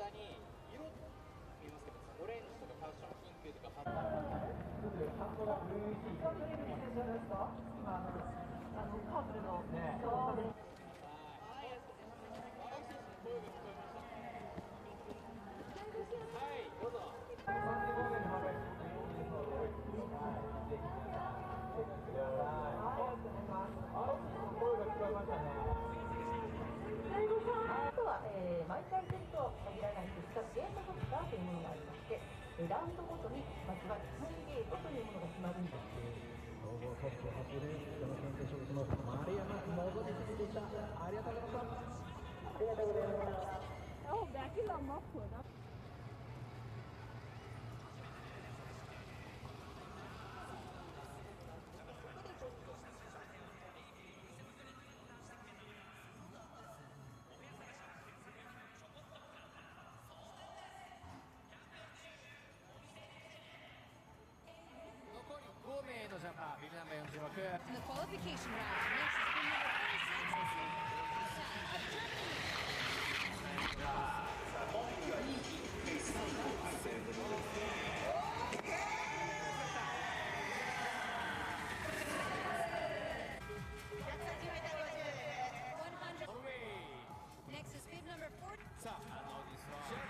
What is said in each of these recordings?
下に色見えますけど、オレンジとかパッションピンクとか。カープルのね。はい、どうぞ。あとは、毎回セットは限らないんですが、ゲートボクサーというものがありまして、ラウンドごとにまずは2ゲートというものが決まるんです。総合トップ走る人の検定所属の丸山戻り続けていた。ありがとうございました。ありがとうございました。Oh, back in the muffler. 残り5名のジャンパー、ビブナンバー46。The qualification round. Next is pin Next is bib number 4. さあ、ノーディスはジャッ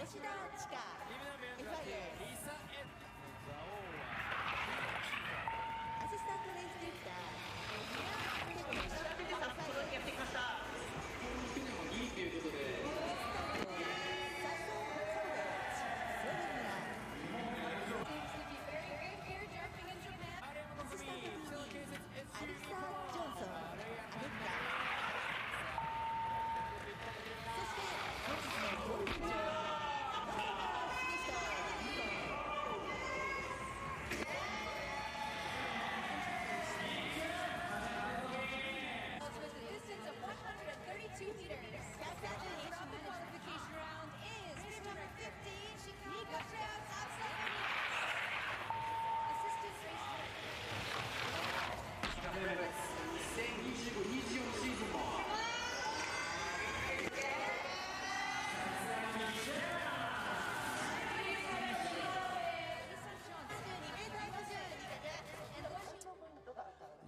吉田千佳、FIS アシスタントレースディレクター、早速やってきました。去年も2位ということで。アリサ・ジョンソン、アレッカ。そして本日のゴールデンジョー。2 meters. From the qualification round is bib number 15, Chicago Jazz Assistant race. 2025-24シーズンも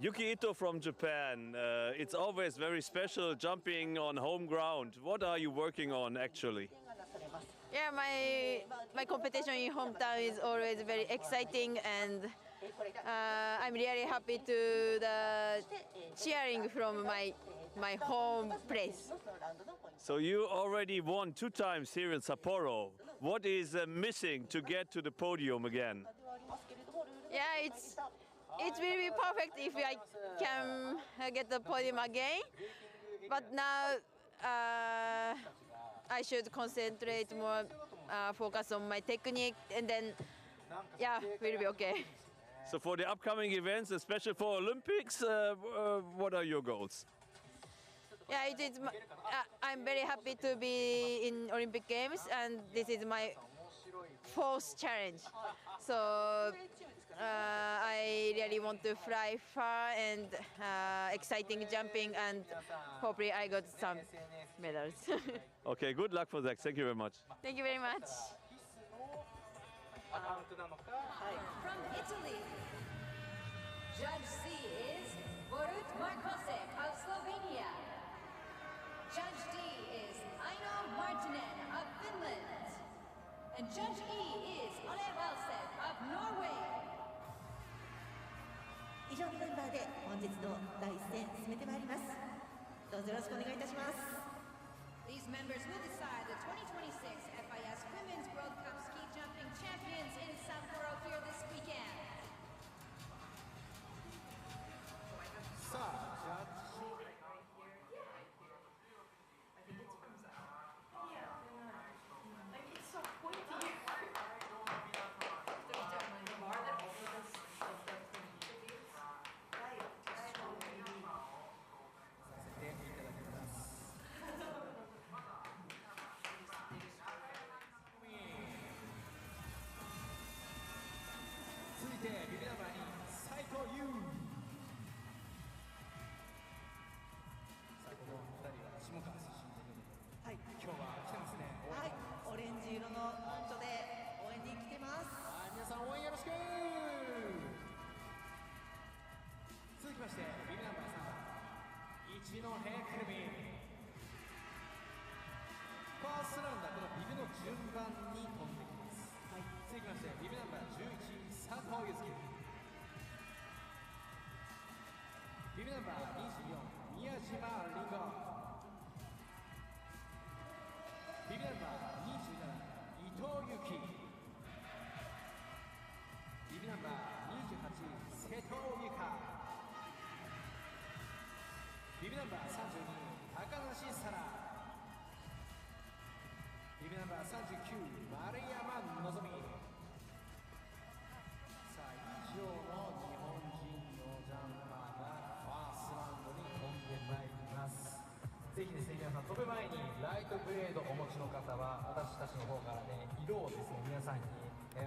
Yuki Ito from Japan. It's always very special jumping on home ground. What are you working on actually? Yeah, my competition in hometown is always very exciting, and I'm really happy to the cheering from my home place. So you already won 2 times here in Sapporo. What is missing to get to the podium again? Yeah, it will be perfect if I can get the podium again. But now I should concentrate more, focus on my technique, and then yeah, we'll be okay. So for the upcoming events, especially for Olympics, what are your goals? Yeah, it is. I'm very happy to be in Olympic Games, and this is my 4th challenge. So I really want to fly far and exciting jumping, and hopefully I got some medals. Okay, good luck for that. Thank you very much. Thank you very much. From Italy, Judge C is Borut Markosek of Slovenia. Judge D is Aino Martinen of Finland. And Judge E is Ole Valseth of Norway. 以上のメンバーで本日の第1戦進めてまいります。どうぞよろしくお願いいたします。These members will decide the 2026 FIS Women's World Cup Ski Jumping Champions in Sapporo here this weekend. さあ、ジャッジ。順番に飛んできます。続きましてビブナンバー11佐藤祐介、ビブナンバー24宮島りんご、ビブナンバー27伊藤由紀、ビブナンバー28瀬戸由香、ビブナンバー32高梨沙羅、ビブナンバー39丸山希美。さあ以上の日本人のジャンパーがファーストラウンドに飛んでまいります。ぜひですね皆さん飛ぶ前にライトブレードお持ちの方は私たちの方からね色をですね皆さんに、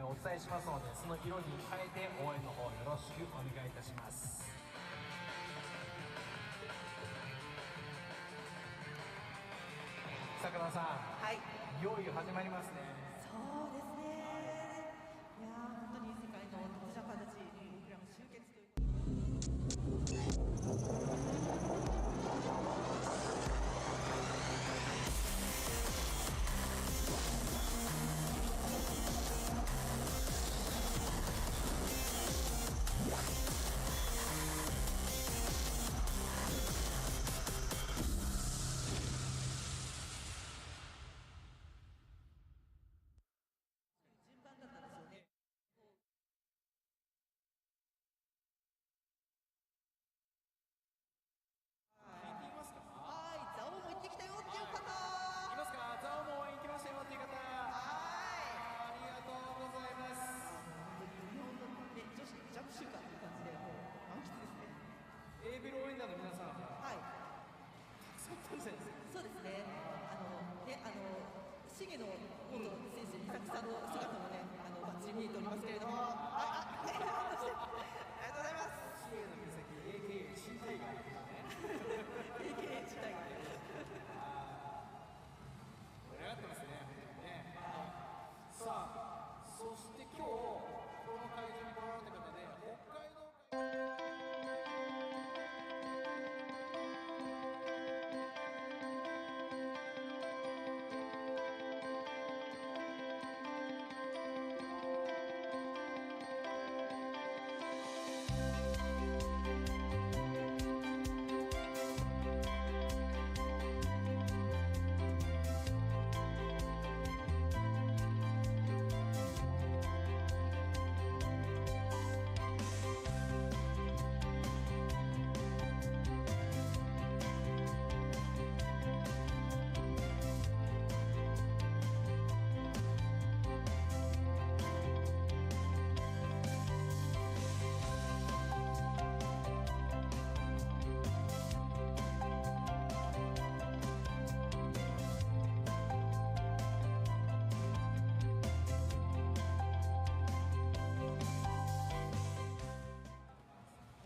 お伝えしますので、その色に変えて応援の方よろしくお願いいたします。坂田さん、はい、いよいよ始まりますね。そうですね。いやー本当に世界のトップジャパンたち、僕らも集結という順番だったんですよね。聞いていますか？はい、ザオも行ってきたよっていう方。いますか？ザオも応援行きましたよっていう方。ありがとうございます。本当に日本の、ね、女子ジャンプ週間という感じで、もう満喫ですね。エーベル応援団の皆さん、はい、たくさん来たんですね。そうですね。シゲの元選手、伊崎さんの姿もね、バッチリ見えておりますけれども。ありがとうございます。シゲの美咲 AKA 新タイガーですね。AKA 自体がね。盛り上がってますね、本当にね。さあ、そして今日この会場に来られた方で北海道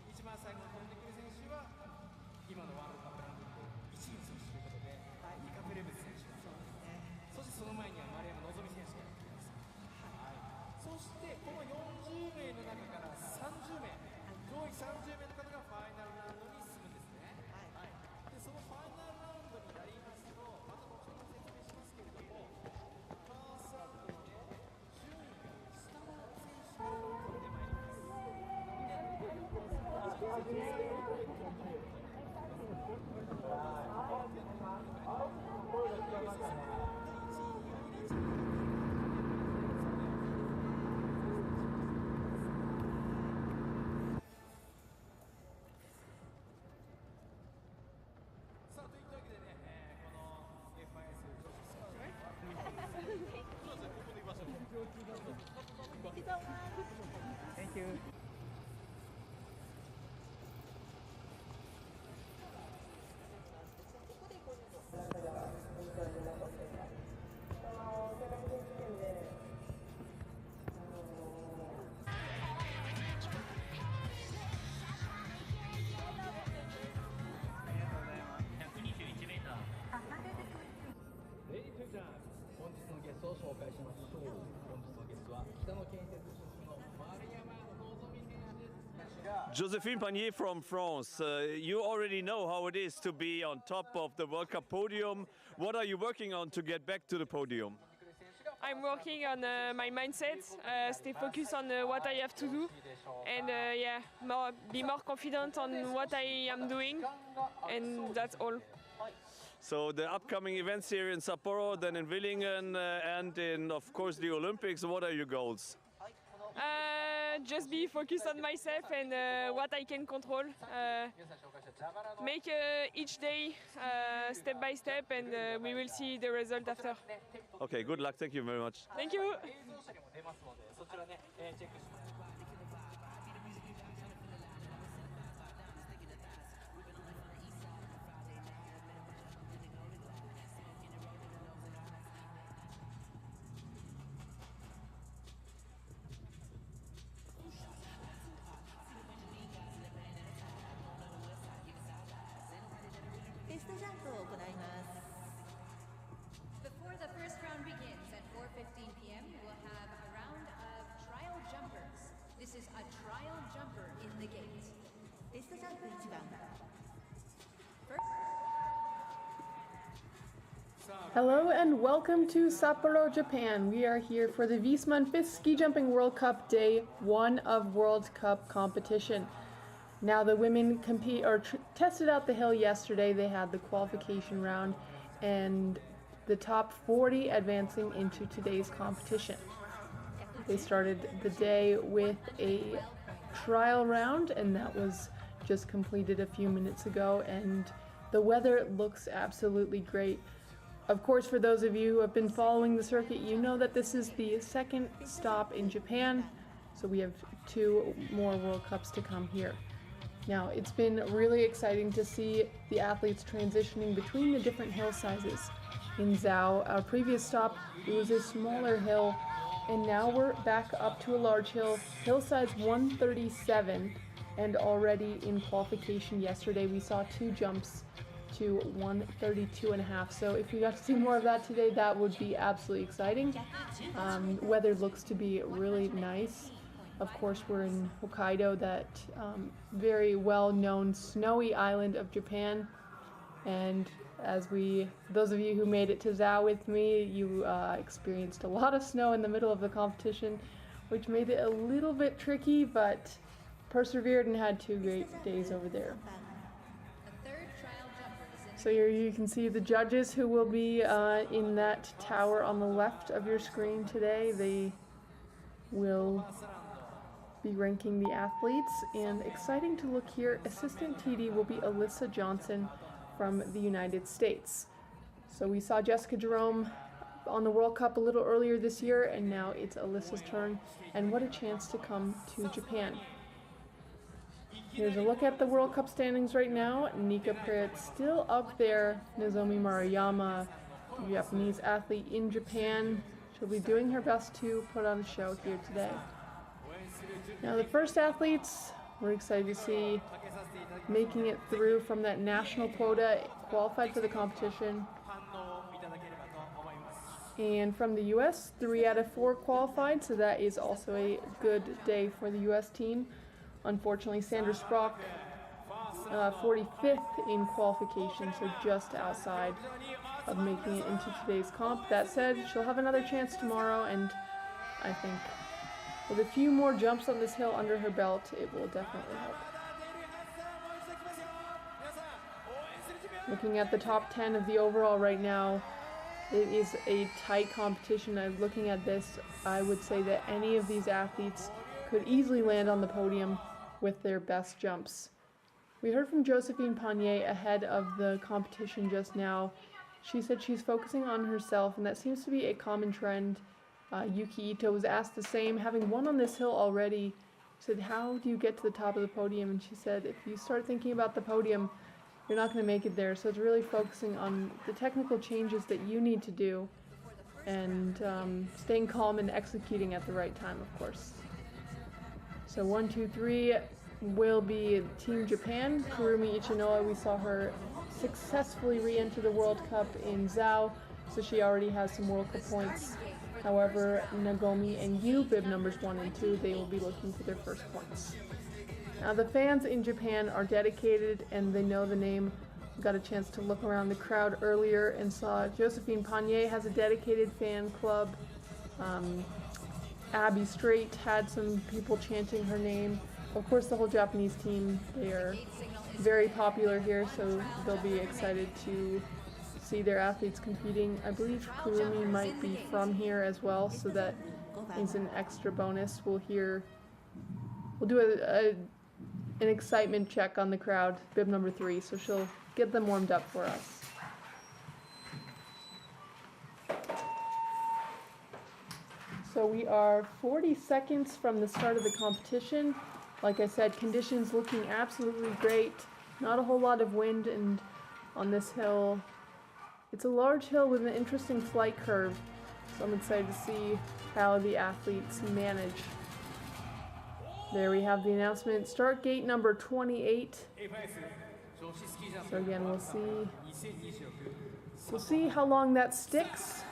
一番最後に飛んでくる選手は今のワールドカップランキング1位の選手ということで、ニカプレブス選手が、そしてその前には丸山希美選手がやってきます。そしてこの40名の中から30名、上位30名の方がファイナルラウンドに進むんですね。でそのファイナルラウンドになりますと、また後ほど説明しますけれども、ファーストラウンドで順位が下の選手から飛んでまいります。さあといったわけでね、この FIS 女子スキーThank you. レディートゥージャン、本日のゲストを紹介しましょう。本日のゲストは北野建設出身の丸山希美選手です。 Josephine Panier from France. You already know how it is to be on top of the World Cup podium. What are you working on to get back to the podium? I'm working on my mindset, stay focused on what I have to do, and yeah, be more confident on what I am doing, and that's all. So the upcoming events here in Sapporo, then in Villingen, and in, of course, the Olympics, what are your goals? Just be focused on myself and what I can control. Make each day step by step, and we will see the result after. Okay, good luck. Thank you very much. Thank you. Before the first round begins at 4:15 p.m., we'll have a round of trial jumpers. This is a trial jumper in the gate. Hello and welcome to Sapporo, Japan. We are here for the Viessmann FIS Ski Jumping World Cup Day 1 of World Cup competition. Now the women tested out the hill yesterday. They had the qualification round and the top 40 advancing into today's competition. They started the day with a trial round, and that was just completed a few minutes ago, and the weather looks absolutely great. Of course, for those of you who have been following the circuit, you know that this is the second stop in Japan, so we have 2 more World Cups to come here. Now, it's been really exciting to see the athletes transitioning between the different hill sizes. In Zhao, our previous stop, it was a smaller hill, and now we're back up to a large hill, hill size 137, and already in qualification yesterday we saw 2 jumps to 132.5. So if we got to see more of that today, that would be absolutely exciting. Weather looks to be really nice. Of course, we're in Hokkaido, that very well-known snowy island of Japan. And those of you who made it to Zhao with me, you experienced a lot of snow in the middle of the competition, which made it a little bit tricky, but persevered and had 2 great days over there. So here you can see the judges who will be in that tower on the left of your screen today. They will be ranking the athletes, and exciting to look here, assistant TD will be Alyssa Johnson from the United States. So we saw Jessica Jerome on the World Cup a little earlier this year, and now it's Alyssa's turn, and what a chance to come to Japan. Here's a look at the World Cup standings right now. Nika Pritt still up there. Nozomi Maruyama, the Japanese athlete in Japan. She'll be doing her best to put on a show here today. Now the first athletes, we're excited to see making it through from that national quota, qualified for the competition. And from the US, 3 out of 4 qualified, so that is also a good day for the US team. Unfortunately, Sandra Sprock, 45th in qualification, so just outside of making it into today's comp. That said, she'll have another chance tomorrow, and I think with a few more jumps on this hill under her belt, it will definitely help. Looking at the top 10 of the overall right now, it is a tight competition. Looking at this, I would say that any of these athletes could easily land on the podium with their best jumps. We heard from Josephine Panier ahead of the competition just now. She said she's focusing on herself, and that seems to be a common trend. Yuki Ito was asked the same, having won on this hill already. Said, how do you get to the top of the podium? And she said, if you start thinking about the podium, you're not going to make it there. So it's really focusing on the technical changes that you need to do, and staying calm and executing at the right time, of course. So 1, 2, 3 will be Team Japan. Kurumi Ichinoa, we saw her successfully re-enter the World Cup in Zhao, so she already has some World Cup points. However, Nagomi and Yu, bib numbers 1 and 2, they will be looking for their first points. Now the fans in Japan are dedicated and they know the name. Got a chance to look around the crowd earlier and saw Josephine Panier has a dedicated fan club. Abby Strait had some people chanting her name. Of course, the whole Japanese team, they are very popular here, so they'll be excited to see their athletes competing. I believe Kurumi might be from here as well, so that is an extra bonus. We'll do an excitement check on the crowd, bib number 3, so she'll get them warmed up for us. So we are 40 seconds from the start of the competition. Like I said, conditions looking absolutely great. Not a whole lot of wind, and on this hill, it's a large hill with an interesting flight curve. So I'm excited to see how the athletes manage. There we have the announcement. Start gate number 28. So again, we'll see how long that sticks.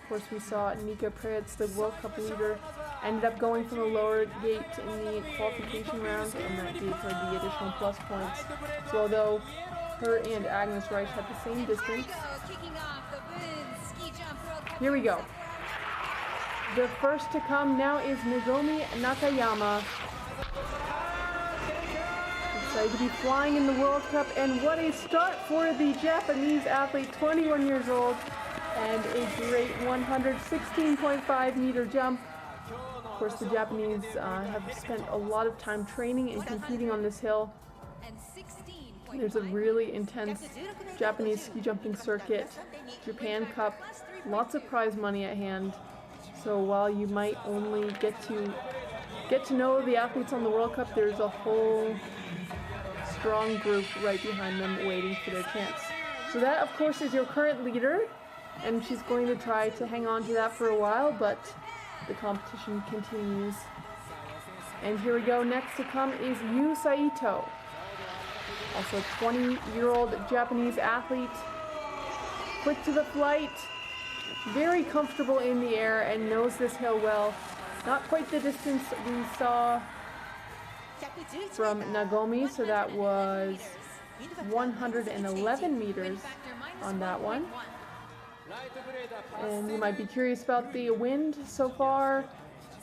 Of course, we saw Nika Preetz, the World Cup leader, ended up going from the lower gate in the qualification round, and that gave her the additional plus points. So although her and Agnes Reich had the same distance, here we go. The first to come now is Nozomi Nakayama. Excited to be flying in the World Cup, and what a start for the Japanese athlete, 21 years old, and a great 116.5 meter jump. Of course, the Japanese have spent a lot of time training and competing on this hill. There's a really intense Japanese ski jumping circuit, Japan Cup, lots of prize money at hand. So while you might only get to know the athletes on the World Cup, there's a whole strong group right behind them waiting for their chance. So that, of course, is your current leader, and she's going to try to hang on to that for a while, but the competition continues. And here we go. Next to come is Yu Saito, also a 20-year-old Japanese athlete. Quick to the flight, very comfortable in the air, and knows this hill well. Not quite the distance we saw from Nagomi, so that was 111 meters on that one. And you might be curious about the wind so far.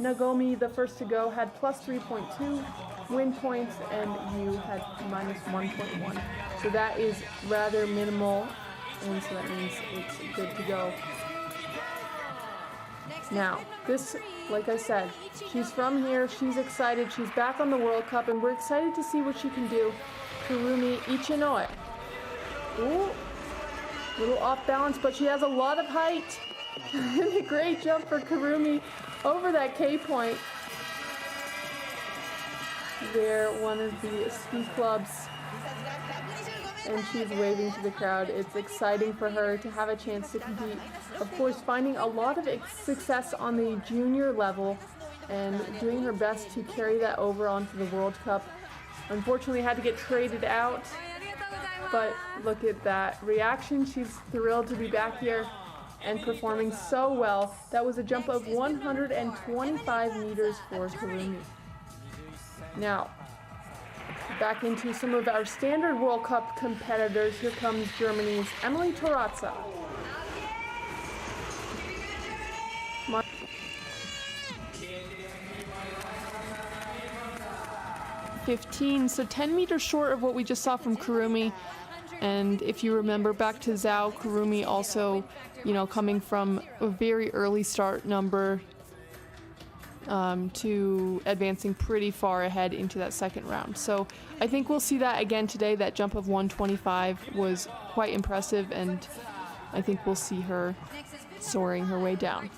Nagomi, the first to go, had plus 3.2 wind points, and Yu had minus 1.1. So that is rather minimal, and so that means it's good to go. Now, this, like I said, she's from here, she's excited, she's back on the World Cup, and we're excited to see what she can do. Kurumi Ichinoe. Ooh. Little off balance, but she has a lot of height. And a great jump for Kurumi over that K point. They're one of the ski clubs, and she's waving to the crowd. It's exciting for her to have a chance to compete. Of course, finding a lot of success on the junior level and doing her best to carry that over onto the World Cup. Unfortunately, had to get traded out. But look at that reaction. She's thrilled to be back here and performing so well. That was a jump of 125 meters for Kurumi. Now, back into some of our standard World Cup competitors. Here comes Germany's Emily Torazza. 15, so 10 meters short of what we just saw from Kurumi. And if you remember back to Zhao, Kurumi also, coming from a very early start number to advancing pretty far ahead into that second round. So I think we'll see that again today. That jump of 125 was quite impressive, and I think we'll see her soaring her way down.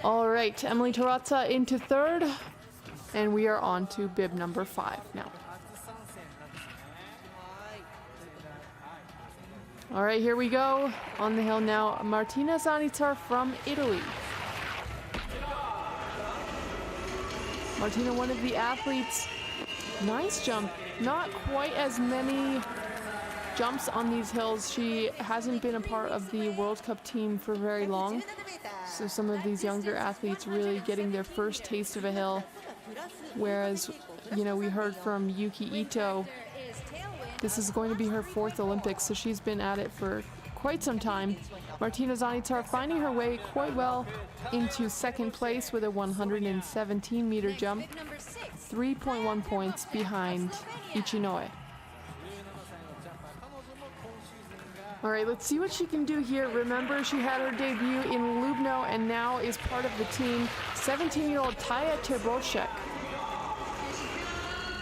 All right, Emily Torazza into third, and we are on to bib number 5 now. All right, here we go. On the hill now, Martina Zanitar from Italy. Martina, one of the athletes. Nice jump. Not quite as many jumps on these hills. She hasn't been a part of the World Cup team for very long. So some of these younger athletes really getting their first taste of a hill. Whereas, we heard from Yuki Ito, this is going to be her 4th Olympics, so she's been at it for quite some time. Martina Zanitar finding her way quite well into second place with a 117-meter jump, 3.1 points behind Ichinoe. All right, let's see what she can do here. Remember, she had her debut in Lubno and now is part of the team. 17-year-old Taya Terbocek.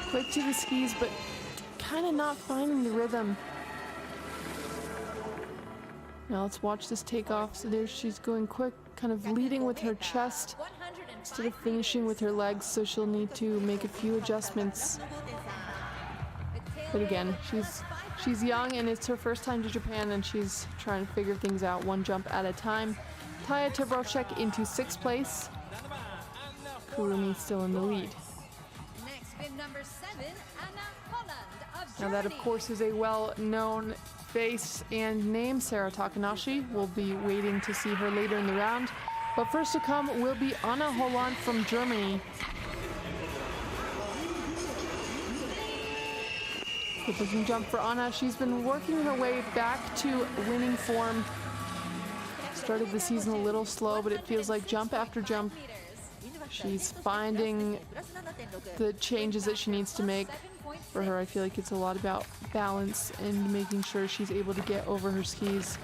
Quick to the skis, but kind of not finding the rhythm. Now let's watch this takeoff. So there she's going quick, kind of leading with her chest instead of finishing with her legs, so she'll need to make a few adjustments. But again, she's young and it's her first time to Japan and she's trying to figure things out one jump at a time. Taya Terbocek into 6th place. Kurumi still in the lead. Now that of course is a well-known face and name. Sarah Takanashi. We'll be waiting to see her later in the round. But first to come will be Anna Holland from Germany. Good looking jump for Anna. She's been working her way back to winning form. Started the season a little slow, but it feels like jump after jump, she's finding the changes that she needs to make. For her, I feel like it's a lot about balance and making sure she's able to get over her skis.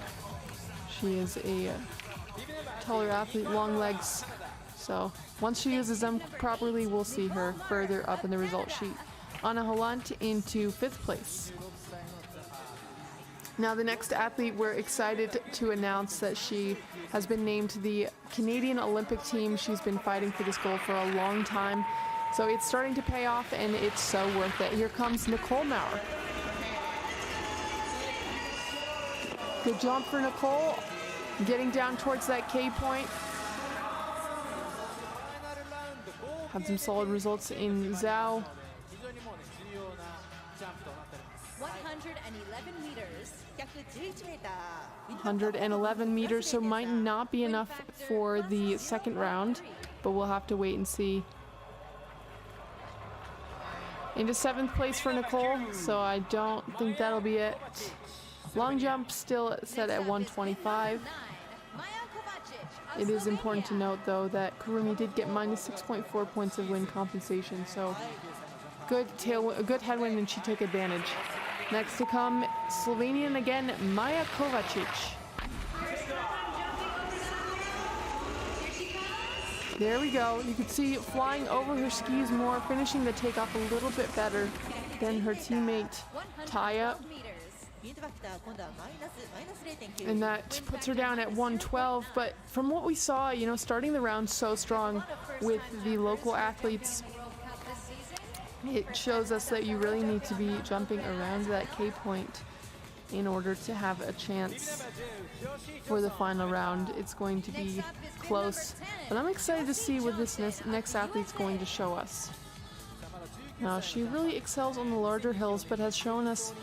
She is a taller athlete, long legs, so once she uses them properly, we'll see her further up in the result sheet. Anna Holland into 5th place. Now the next athlete, we're excited to announce that she has been named to the Canadian Olympic team. She's been fighting for this goal for a long time. So it's starting to pay off and it's so worth it. Here comes Nicole Maurer. Good jump for Nicole, getting down towards that K point. Had some solid results in Zhao. 111 meters. 111 meters, so might not be enough for the second round, but we'll have to wait and see. Into 7th place for Nicole, so I don't think that'll be it. Long jump still set at 125. It is important to note though that Kurumi did get minus 6.4 points of wind compensation, so good headwind and she took advantage. Next to come, Slovenian again, Maja Kovacic. There we go. You can see flying over her skis more, finishing the takeoff a little bit better than her teammate Taya. And that puts her down at 112. But from what we saw, you know, starting the round so strong with the local athletes, it shows us that you really need to be jumping around that K point in order to have a chance for the final round. It's going to be close, but I'm excited to see what this next athlete's going to show us. Now, she really excels on the larger hills, but has shown us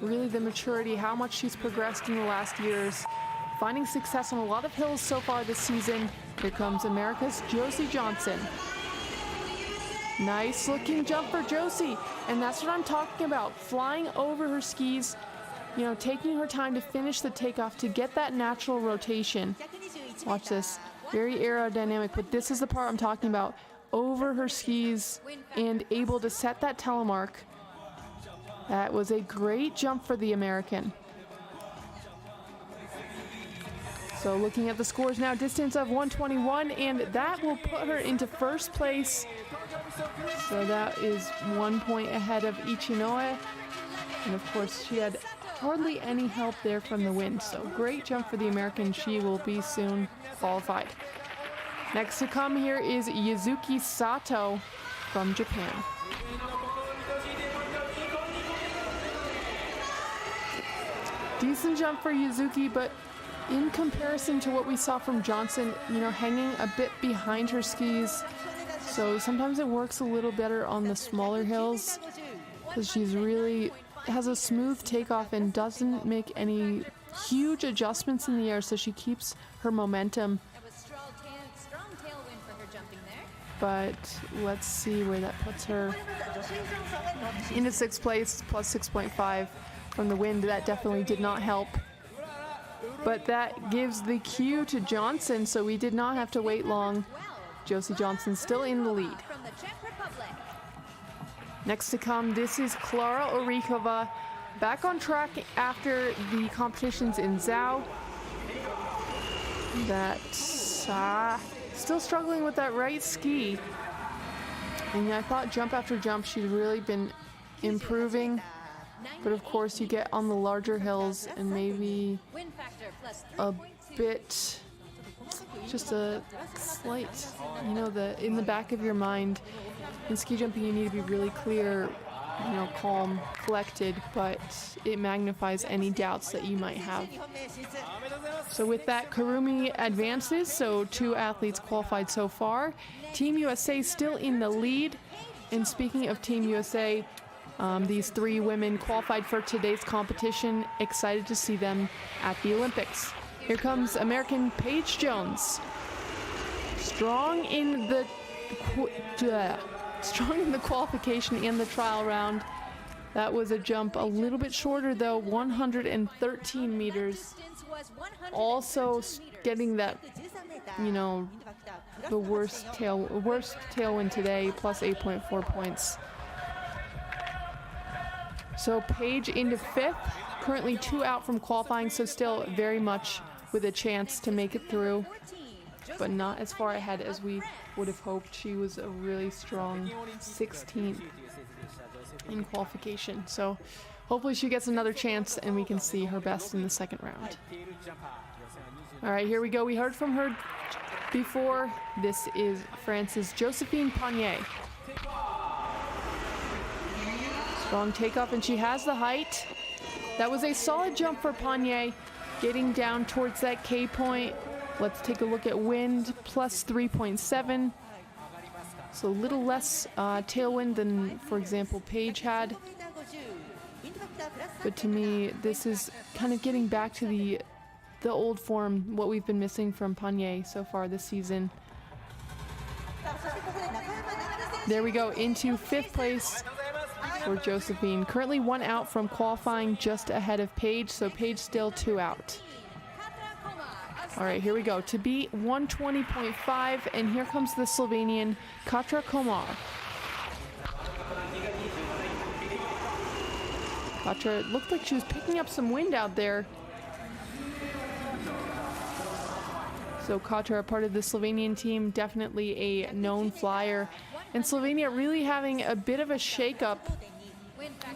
really the maturity, how much she's progressed in the last years, finding success on a lot of hills so far this season. Here comes America's Josie Johnson. Nice looking jump for Josie, and that's what I'm talking about, flying over her skis, you know, taking her time to finish the takeoff to get that natural rotation. Watch this, very aerodynamic, but this is the part I'm talking about, over her skis and able to set that telemark. That was a great jump for the American. So looking at the scores now, distance of 121, and that will put her into 1st place. So that is 1 point ahead of Ichinoe. And of course, she had hardly any help there from the wind. So great jump for the American. She will be soon qualified. Next to come here is Yuzuki Sato from Japan. Decent jump for Yuzuki, but in comparison to what we saw from Johnson, you know, hanging a bit behind her skis. So sometimes it works a little better on the smaller hills because she's really has a smooth takeoff and doesn't make any huge adjustments in the air, so she keeps her momentum. But let's see where that puts her. Into 6th place, plus 6.5 from the wind. That definitely did not help. but that gives the cue to Johnson, so we did not have to wait long. Josie Johnson still in the lead. From the Czech Republic. Next to come, this is Klara Orikova, back on track after the competitions in Zhao. Still struggling with that right ski. And I thought jump after jump she'd really been improving, but of course you get on the larger hills and maybe a bit, just a slight, you know, in the back of your mind, in ski jumping you need to be really clear, you know, calm, collected, but it magnifies any doubts that you might have. So with that, Kurumi advances, so 2 athletes qualified so far. Team USA still in the lead. And speaking of Team USA, these 3 women qualified for today's competition. Excited to see them at the Olympics. Here comes American Paige Jones. Strong in the qualification and the trial round. That was a jump a little bit shorter though, 113 meters. Also getting that, you know, the worst tailwind today, plus 8.4 points. So Paige into 5th, currently 2 out from qualifying, so still very much with a chance to make it through, but not as far ahead as we would have hoped. She was a really strong 16th in qualification, so hopefully she gets another chance and we can see her best in the second round. All right, here we go. We heard from her before. This is France's Josephine Panier. Strong takeoff, and she has the height. That was a solid jump for Panier, getting down towards that K point. Let's take a look at wind, plus 3.7. So a little less tailwind than, for example, Paige had. But to me, this is kind of getting back to the old form, what we've been missing from Panier so far this season. There we go, into 5th place for Josephine. Currently 1 out from qualifying, just ahead of Paige, so Paige still 2 out. All right, here we go. To beat 120.5, and here comes the Slovenian Katra Komar. Katra, it looked like she was picking up some wind out there. So Katra, a part of the Slovenian team, definitely a known flyer. And Slovenia really having a bit of a shake-up,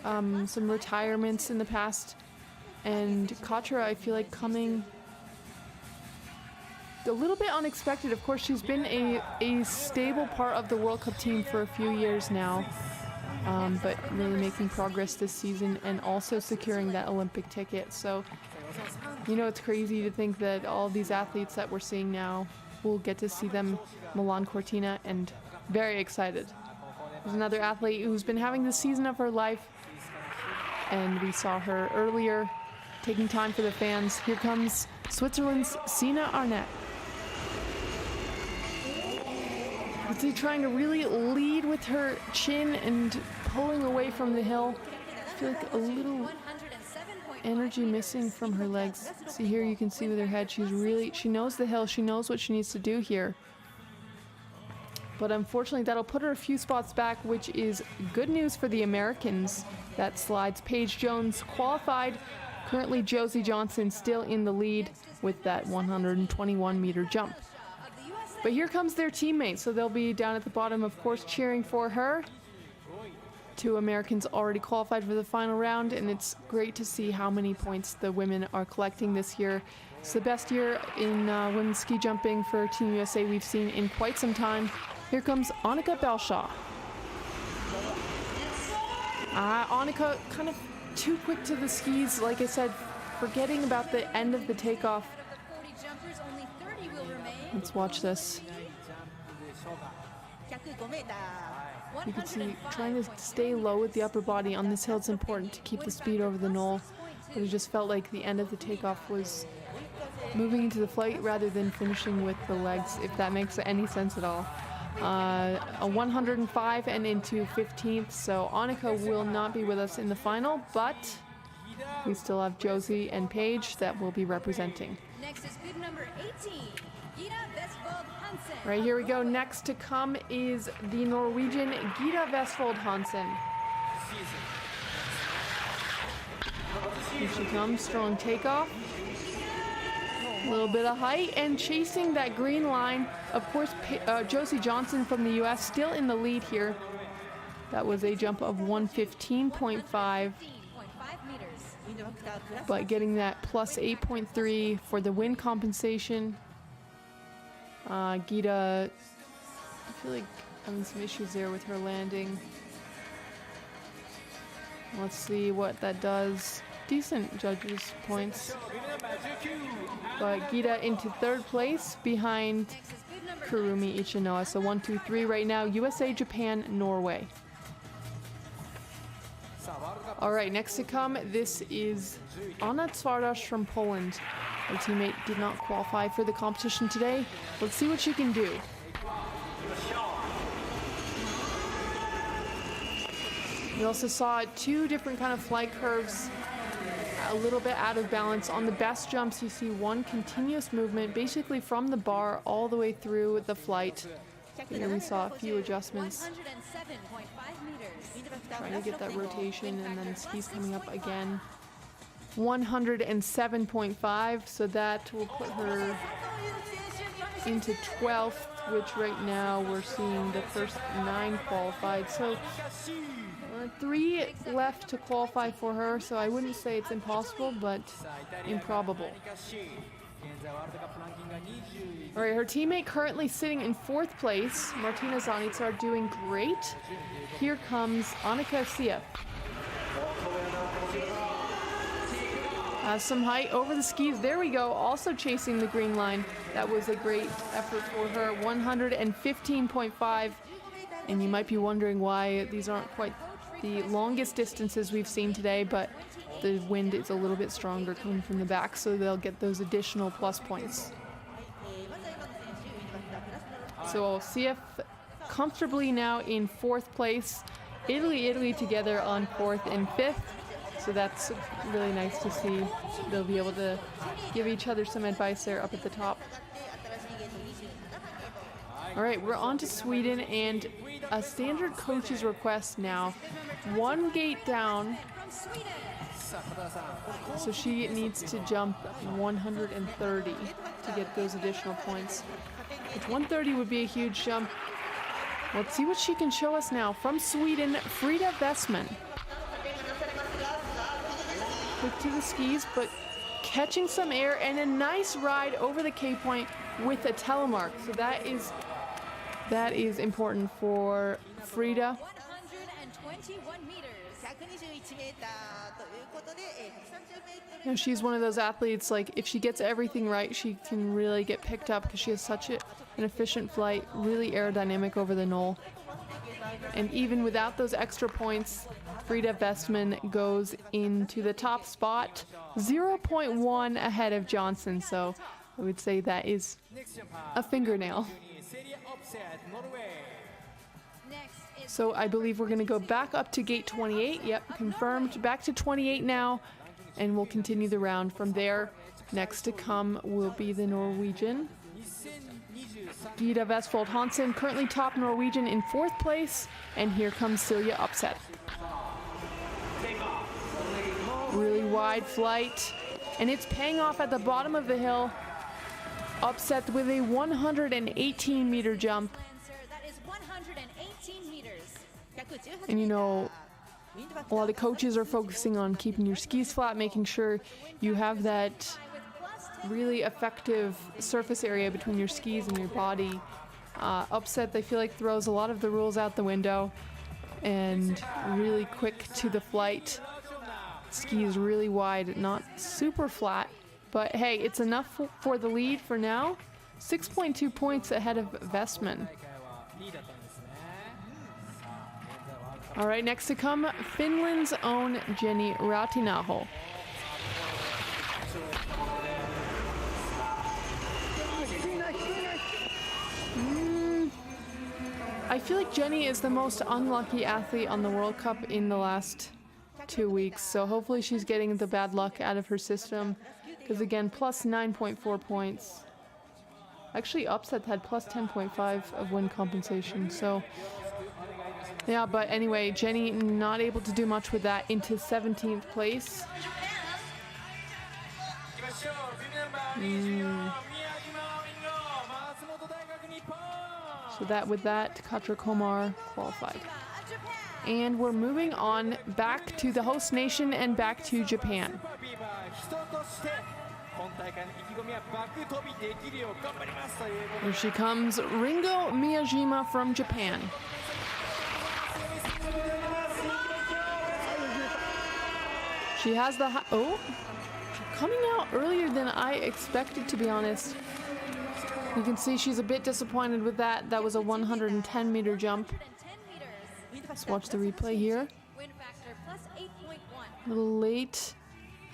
some retirements in the past. And Katra, I feel like coming a little bit unexpected. Of course, she's been a stable part of the World Cup team for a few years now, but really making progress this season and also securing that Olympic ticket. So, you know, it's crazy to think that all these athletes that we're seeing now, we'll get to see them Milan Cortina, and very excited. There's another athlete who's been having the season of her life, and we saw her earlier taking time for the fans. Here comes Switzerland's Sina Arnett. She's trying to really lead with her chin and pulling away from the hill. I feel like a little energy missing from her legs. See here, you can see with her head, she knows the hill, she knows what she needs to do here. But unfortunately, that'll put her a few spots back, which is good news for the Americans. That slides Paige Jones qualified. Currently, Josie Johnson still in the lead with that 121-meter jump. But here comes their teammate, so they'll be down at the bottom, of course, cheering for her. 2 Americans already qualified for the final round, and it's great to see how many points the women are collecting this year. It's the best year in women's ski jumping for Team USA we've seen in quite some time. Here comes Annika Belshaw. Annika kind of too quick to the skis, like I said, forgetting about the end of the takeoff. Let's watch this. You can see trying to stay low with the upper body on this hill. It's important to keep the speed over the knoll, but it just felt like the end of the takeoff was moving into the flight rather than finishing with the legs, if that makes any sense at all. A 105 and into 15th, so Annika will not be with us in the final, but We still have Josie and Paige that will be representing. Next is bib number 18, Gita Vestfold Hansen. Right, here we go. Next to come is the Norwegian Gita Vestfold Hansen. Here she comes, strong takeoff. A little bit of height and chasing that green line. Of course, Josie Johnson from the US still in the lead here. That was a jump of 115.5. But getting that plus 8.3 for the wind compensation. Gita, I feel like having some issues there with her landing. Let's see what that does. Decent judges' points. But Gita into third place behind Kurumi Ichinoa. So 1, 2, 3 right now. USA, Japan, Norway. All right, next to come, this is Anna Twardosz from Poland. Her teammate did not qualify for the competition today. Let's see what she can do. We also saw two different kind of flight curves, a little bit out of balance. On the best jumps, you see one continuous movement, basically from the bar all the way through the flight. Here we saw a few adjustments. Trying to get that rotation, and then skis coming up again. 107.5, so that will put her into 12th, which right now we're seeing the first 9 qualified. So 3 left to qualify for her, so I wouldn't say it's impossible, but improbable. All right, her teammate currently sitting in 4th place, Martina Zanica, doing great. Here comes Annika Sief. Some height over the skis. There we go, also chasing the green line. That was a great effort for her, 115.5. And you might be wondering why these aren't quite the longest distances we've seen today, but the wind is a little bit stronger coming from the back, so they'll get those additional plus points. So Sief comfortably now in 4th place. Italy together on 4th and 5th. So that's really nice to see. They'll be able to give each other some advice there up at the top. All right, we're on to Sweden and a standard coach's request now. 1 gate down. So she needs to jump 130 to get those additional points. Which 130 would be a huge jump. Let's see what she can show us now. From Sweden, Frida Viessmann. Quick to the skis, but catching some air and a nice ride over the K-point with a telemark. So that is important for Frida. 121 meters. You know, she's one of those athletes, like, if she gets everything right, she can really get picked up because she has such an efficient flight, really aerodynamic over the knoll. And even without those extra points, Frida Viessmann goes into the top spot, 0.1 ahead of Johnson. So I would say that is a fingernail. So I believe we're going to go back up to gate 28. Yep, confirmed. Back to 28 now, and we'll continue the round from there. Next to come will be the Norwegian Gita Vestfold Hansen, currently top Norwegian in 4th place, and here comes Silja Upset. Really wide flight, and it's paying off at the bottom of the hill. Upset with a 118-meter jump. And you know, a lot of coaches are focusing on keeping your skis flat, making sure you have that really effective surface area between your skis and your body. Upset, I feel like, throws a lot of the rules out the window and really quick to the flight. Skis really wide, not super flat, but hey, it's enough for the lead for now. 6.2 points ahead of Viessmann. All right, next to come, Finland's own Jenny Rautinaho. I feel like Jenny is the most unlucky athlete on the World Cup in the last 2 weeks, so hopefully she's getting the bad luck out of her system. Because again, plus 9.4 points. Actually, Upset had plus 10.5 of win compensation, so yeah, but anyway, Jenny not able to do much with that, into 17th place. So that with that, Katra Komar qualified. And we're moving on back to the host nation and back to Japan. Here she comes, Ringo Miyajima from Japan. She has the coming out earlier than I expected, to be honest. You can see she's a bit disappointed with that. That was a 110-meter jump. Let's watch the replay here. A little late,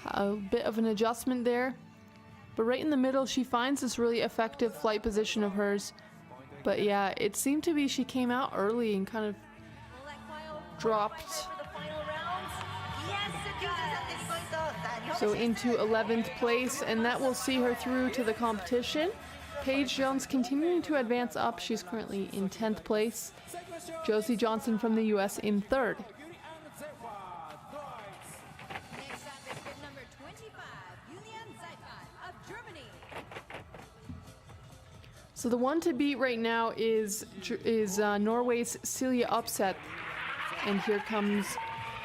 a bit of an adjustment there. But right in the middle, she finds this really effective flight position of hers. But yeah, it seemed to be she came out early and kind of dropped. So into 11th place, and that will see her through to the competition. Paige Jones continuing to advance up. She's currently in 10th place. Josie Johnson from the US in 3rd. So the one to beat right now is Norway's Silje Upset. And here comes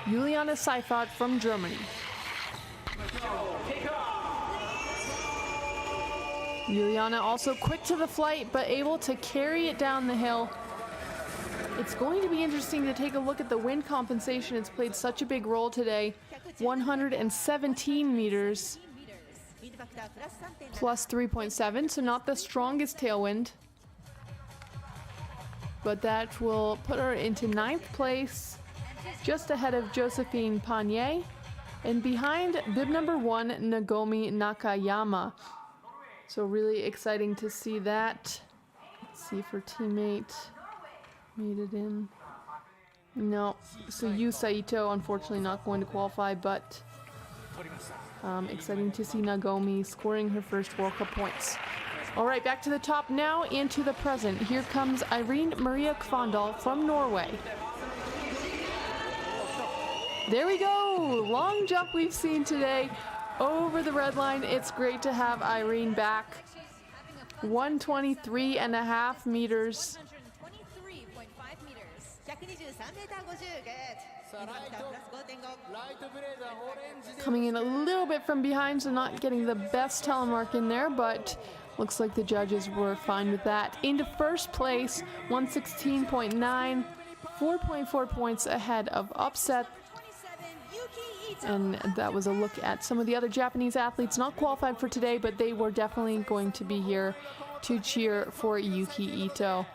Juliana Seifert from Germany. Juliana also quick to the flight, but able to carry it down the hill. It's going to be interesting to take a look at the wind compensation. It's played such a big role today. 117 meters, plus 3.7, so not the strongest tailwind. But that will put her into 9th place, just ahead of Josephine Panier, and behind bib number 1, Nagomi Nakayama. So really exciting to see that. Let's see if her teammate made it in. No, so Yu Saito unfortunately not going to qualify, but exciting to see Nagomi scoring her first World Cup points. All right, back to the top now and to the present. Here comes Irene Maria Kvandal from Norway. There we go, long jump we've seen today. Over the red line. It's great to have Irene back. 123.5 meters. Coming in a little bit from behind, so not getting the best telemark in there, but looks like the judges were fine with that. Into first place, 116.9, 4.4 points ahead of Upset. And that was a look at some of the other Japanese athletes not qualified for today, but they were definitely going to be here to cheer for Yuki Ito.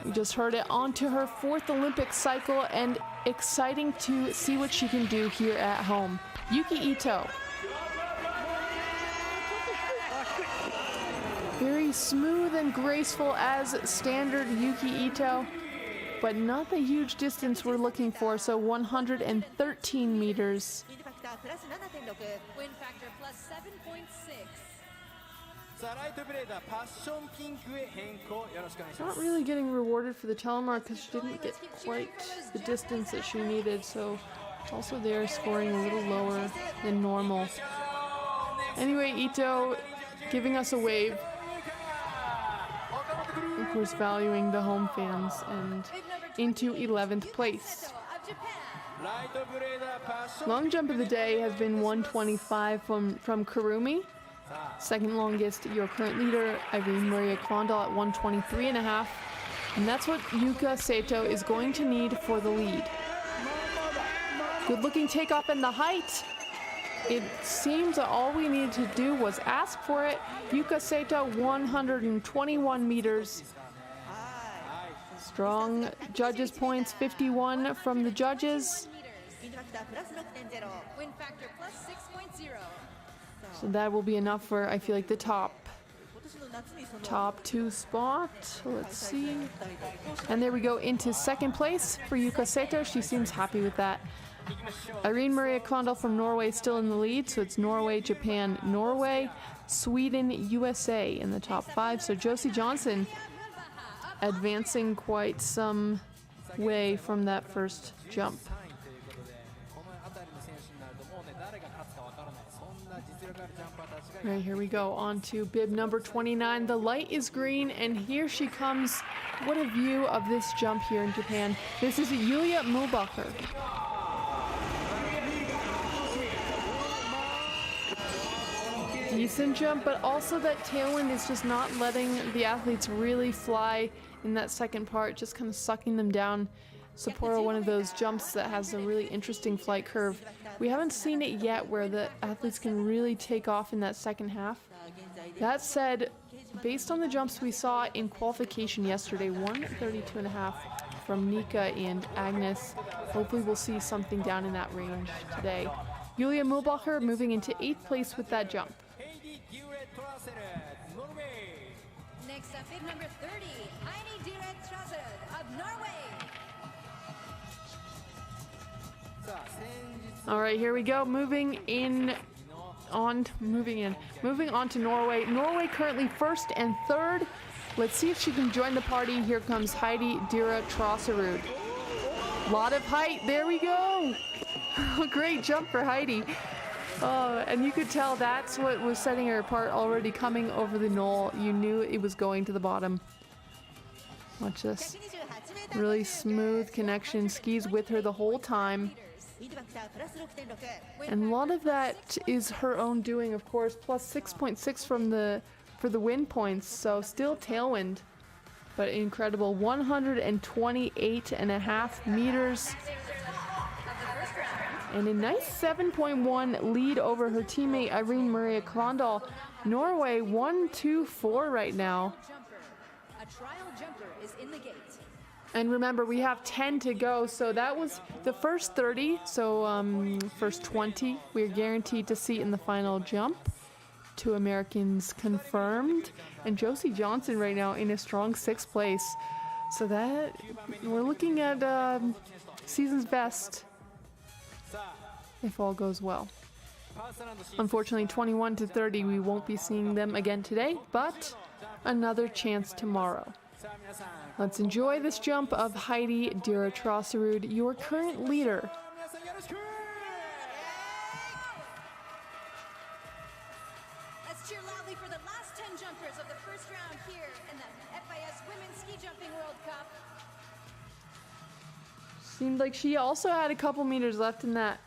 We just heard it onto her 4th Olympic cycle, and exciting to see what she can do here at home. Yuki Ito. Very smooth and graceful as standard Yuki Ito, but not the huge distance we're looking for, so 113 meters. Wind factor plus 7.6. Not really getting rewarded for the telemark because she didn't get quite the distance that she needed, so also there scoring a little lower than normal. Anyway, Ito giving us a wave. Of course, valuing the home fans, and into 11th place. Long jump of the day has been 125 from Kurumi. Second longest, your current leader, Irene Maria Kvandal, at 123.5. And that's what Yuka Sato is going to need for the lead. Good looking takeoff in the height. It seems that all we needed to do was ask for it. Yuka Sato, 121 meters. Strong judges' points, 51 from the judges. Wind factor plus 6.0. So that will be enough for, I feel like, the top 2 spot. Let's see. And there we go, into second place for Yuka Sato. She seems happy with that. Irene Maria Kvandal from Norway still in the lead, so it's Norway, Japan, Norway, Sweden, USA in the top 5. So Josie Johnson advancing quite some way from that first jump. Right, here we go on to bib number 29. The light is green, and here she comes. What a view of this jump here in Japan. This is Julia Mühlbacher. Decent jump, but also that tailwind is just not letting the athletes really fly in that second part, just kind of sucking them down. Sapporo, one of those jumps that has a really interesting flight curve. We haven't seen it yet where the athletes can really take off in that second half. That said, based on the jumps we saw in qualification yesterday, 132.5 from Nika and Agnes, hopefully we'll see something down in that range today. Julia Mühlbacher moving into 8th place with that jump. Next up, bib number 30, Heidi Direct Traserud of Norway. All right, here we go. Moving on to Norway. Norway currently 1st and 3rd. Let's see if she can join the party. Here comes Heidi Dira Traserud. Lot of height. There we go. Great jump for Heidi. Oh, and you could tell that's what was setting her apart already coming over the knoll. You knew it was going to the bottom. Watch this. Really smooth connection. Skis with her the whole time. And a lot of that is her own doing, of course, plus 6.6 for the wind points, so still tailwind, but incredible. 128.5 meters and a nice 7.1 lead over her teammate Irene Maria Kvandal. Norway 1-2-4 right now. A trial jumper is in the gate. And remember, we have 10 to go, so that was the first 30, so first 20 we're guaranteed to see in the final jump. 2 Americans confirmed, and Josie Johnson right now in a strong 6th place. So that, we're looking at season's best, if all goes well. Unfortunately, 21 to 30, we won't be seeing them again today, but another chance tomorrow. Let's enjoy this jump of Heidi Dira Traserud, your current leader. Let's cheer loudly for the last 10 jumpers of the first round here in the FIS Women's Ski Jumping World Cup. Seemed like she also had a couple meters left in that.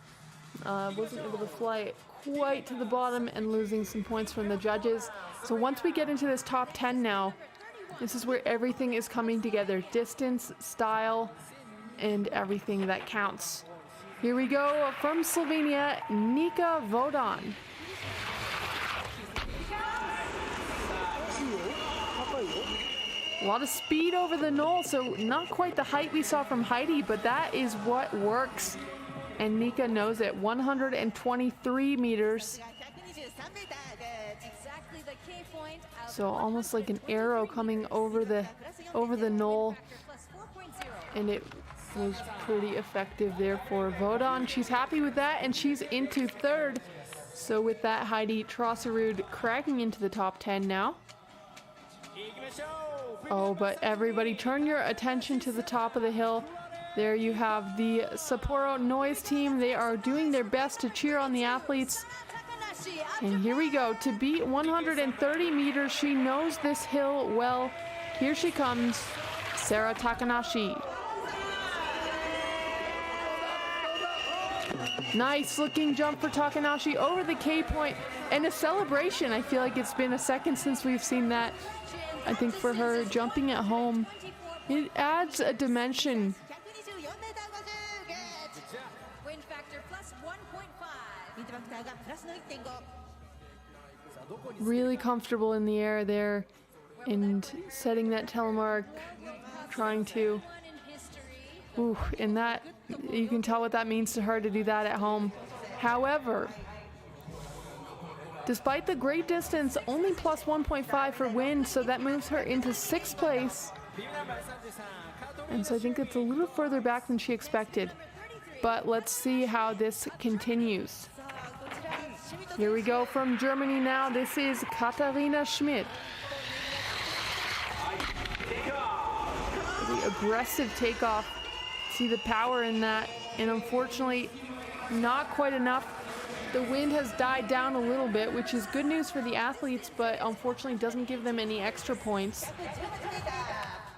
Wasn't able to fly it quite to the bottom and losing some points from the judges. So once we get into this top 10 now, this is where everything is coming together. Distance, style, and everything that counts. Here we go from Slovenia, Nika Vodan. A lot of speed over the knoll, so not quite the height we saw from Heidi, but that is what works. And Nika knows it. 123 meters. So almost like an arrow coming over the knoll, and it was pretty effective there for Vodan. She's happy with that, and she's into 3rd. So with that, Heidi Traserud cracking into the top 10 now. Oh, but everybody turn your attention to the top of the hill. There you have the Sapporo Noise team. They are doing their best to cheer on the athletes. And here we go. To beat 130 meters, she knows this hill well. Here she comes, Sarah Takanashi. Nice looking jump for Takanashi over the K point and a celebration. I feel like it's been a second since we've seen that. I think for her jumping at home, it adds a dimension. Wind factor plus 1.5. Really comfortable in the air there and setting that telemark, trying to, and that, you can tell what that means to her to do that at home. However, despite the great distance, only plus 1.5 for wind, so that moves her into 6th place. And so I think it's a little further back than she expected. but let's see how this continues. Here we go from Germany now. This is Katharina Schmidt. The aggressive takeoff. See the power in that, and unfortunately not quite enough. The wind has died down a little bit, which is good news for the athletes, but unfortunately doesn't give them any extra points.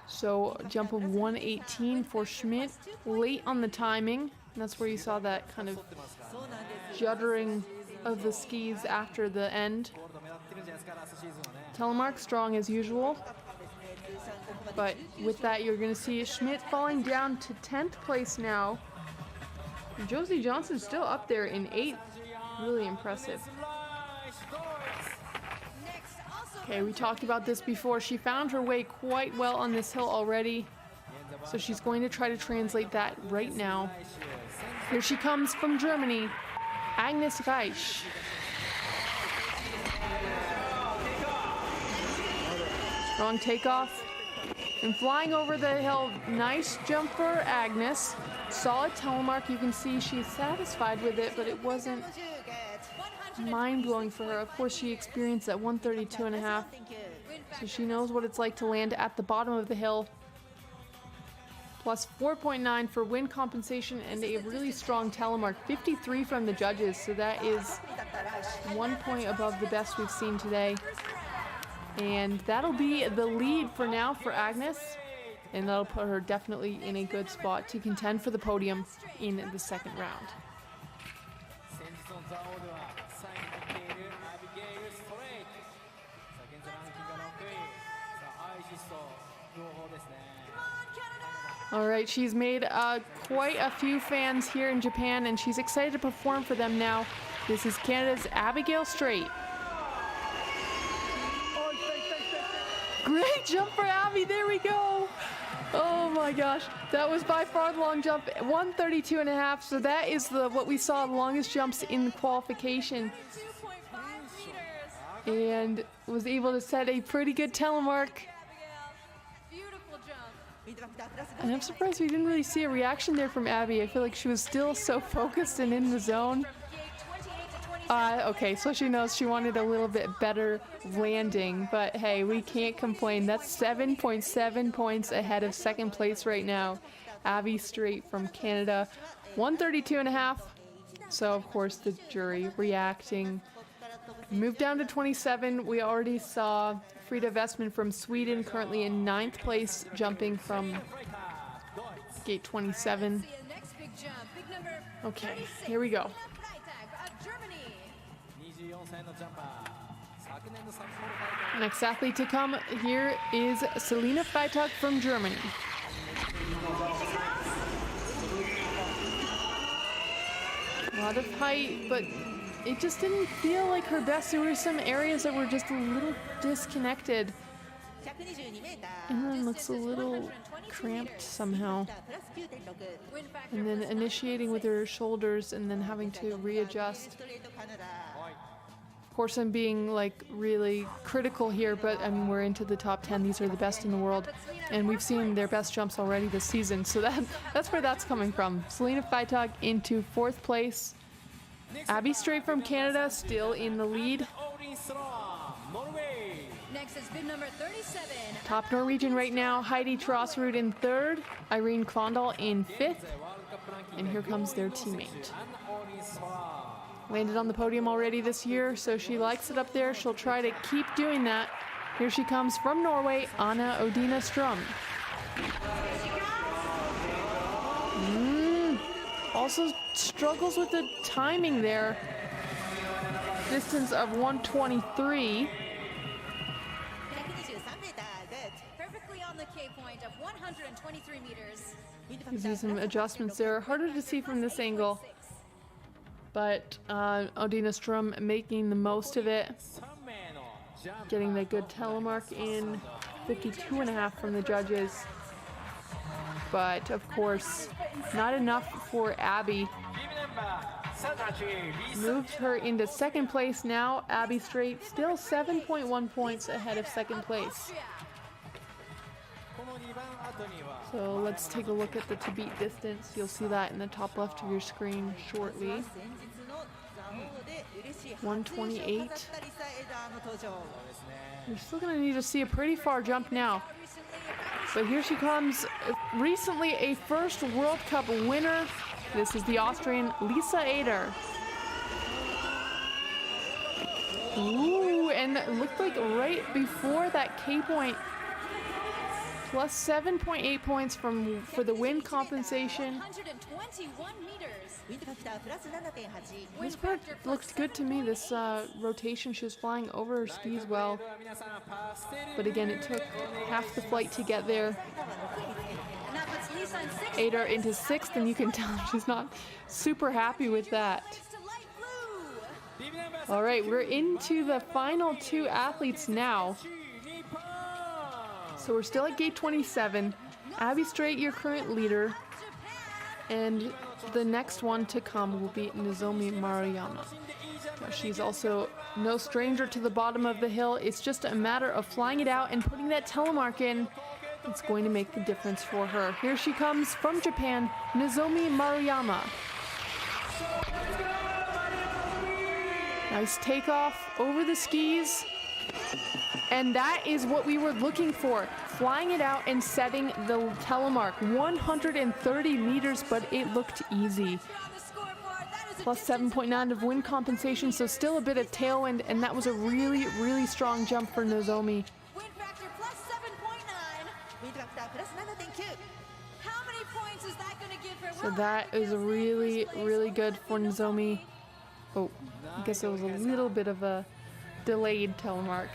So jump of 118 for Schmidt, late on the timing. And that's where you saw that kind of juddering of the skis after the end. Telemark strong as usual. But with that, you're going to see Schmidt falling down to 10th place now. Josie Johnson's still up there in 8th. Really impressive. Okay, we talked about this before. She found her way quite well on this hill already. So she's going to try to translate that right now. Here she comes from Germany, Agnes Reich. Strong takeoff. And flying over the hill, nice jump for Agnes. Solid telemark, you can see she's satisfied with it, but it wasn't mind-blowing for her. Of course, she experienced that 132.5, so she knows what it's like to land at the bottom of the hill. Plus 4.9 for wind compensation and a really strong telemark. 53 from the judges, so that is 1 point above the best we've seen today. And that'll be the lead for now for Agnes, and that'll put her definitely in a good spot to contend for the podium in the second round. All right, she's made quite a few fans here in Japan, and she's excited to perform for them now. This is Canada's Abigail Strait. Great jump for Abby, there we go. Oh my gosh, that was by far the long jump, 132.5, so that is what we saw the longest jumps in qualification. And was able to set a pretty good telemark. And I'm surprised we didn't really see a reaction there from Abby. I feel like she was still so focused and in the zone. Okay, so she knows she wanted a little bit better landing, but hey, we can't complain. That's 7.7 points ahead of second place right now. Abby Strait from Canada, 132.5. So of course the jury reacting. Moved down to 27. We already saw Frida Viessmann from Sweden, currently in 9th place, jumping from gate 27. Okay, here we go. Next athlete to come here is Selina Freitag from Germany. A lot of height, but it just didn't feel like her best. There were some areas that were just a little disconnected. And then looks a little cramped somehow. And then initiating with her shoulders and then having to readjust. Of course, I'm being like really critical here, but I mean, we're into the top 10. These are the best in the world, and we've seen their best jumps already this season. So that's where that's coming from. Selina Freitag into 4th place. Abby Strait from Canada still in the lead. Next is bid number 37. Top Norwegian right now, Heidi Trosserud in 3rd, Irene Klondal in 5th, and here comes their teammate. Landed on the podium already this year, so she likes it up there. She'll try to keep doing that. Here she comes from Norway, Anna Odina Strum. Also struggles with the timing there. Distance of 123. Perfectly on the K point of 123 meters. You see some adjustments there. Harder to see from this angle. But Odina Strum making the most of it. Getting the good telemark in. 52.5 from the judges. But of course, not enough for Abby. Moved her into 2nd place now. Abby Strait still 7.1 points ahead of 2nd place. So let's take a look at the to beat distance. You'll see that in the top left of your screen shortly. 128. You're still going to need to see a pretty far jump now. But here she comes, recently a first World Cup winner. This is the Austrian Lisa Eder. Ooh, and it looked like right before that K point, plus 7.8 points for the wind compensation. This part looked good to me, this rotation. She was flying over her skis well. But again, it took half the flight to get there. Eder into 6th, and you can tell she's not super happy with that. All right, we're into the final 2 athletes now. So we're still at gate 27. Abby Strait, your current leader. And the next one to come will be Nozomi Maruyama. She's also no stranger to the bottom of the hill. It's just a matter of flying it out and putting that telemark in. It's going to make the difference for her. Here she comes from Japan, Nozomi Maruyama. Nice takeoff over the skis. And that is what we were looking for. Flying it out and setting the telemark. 130 meters, but it looked easy. Plus 7.9 of wind compensation, so still a bit of tailwind, and that was a really, really strong jump for Nozomi. Wind factor plus 7.9. Wind factor plus 7.9. How many points is that going to give her? So that is really, really good for Nozomi. Oh, I guess it was a little bit of a delayed telemark.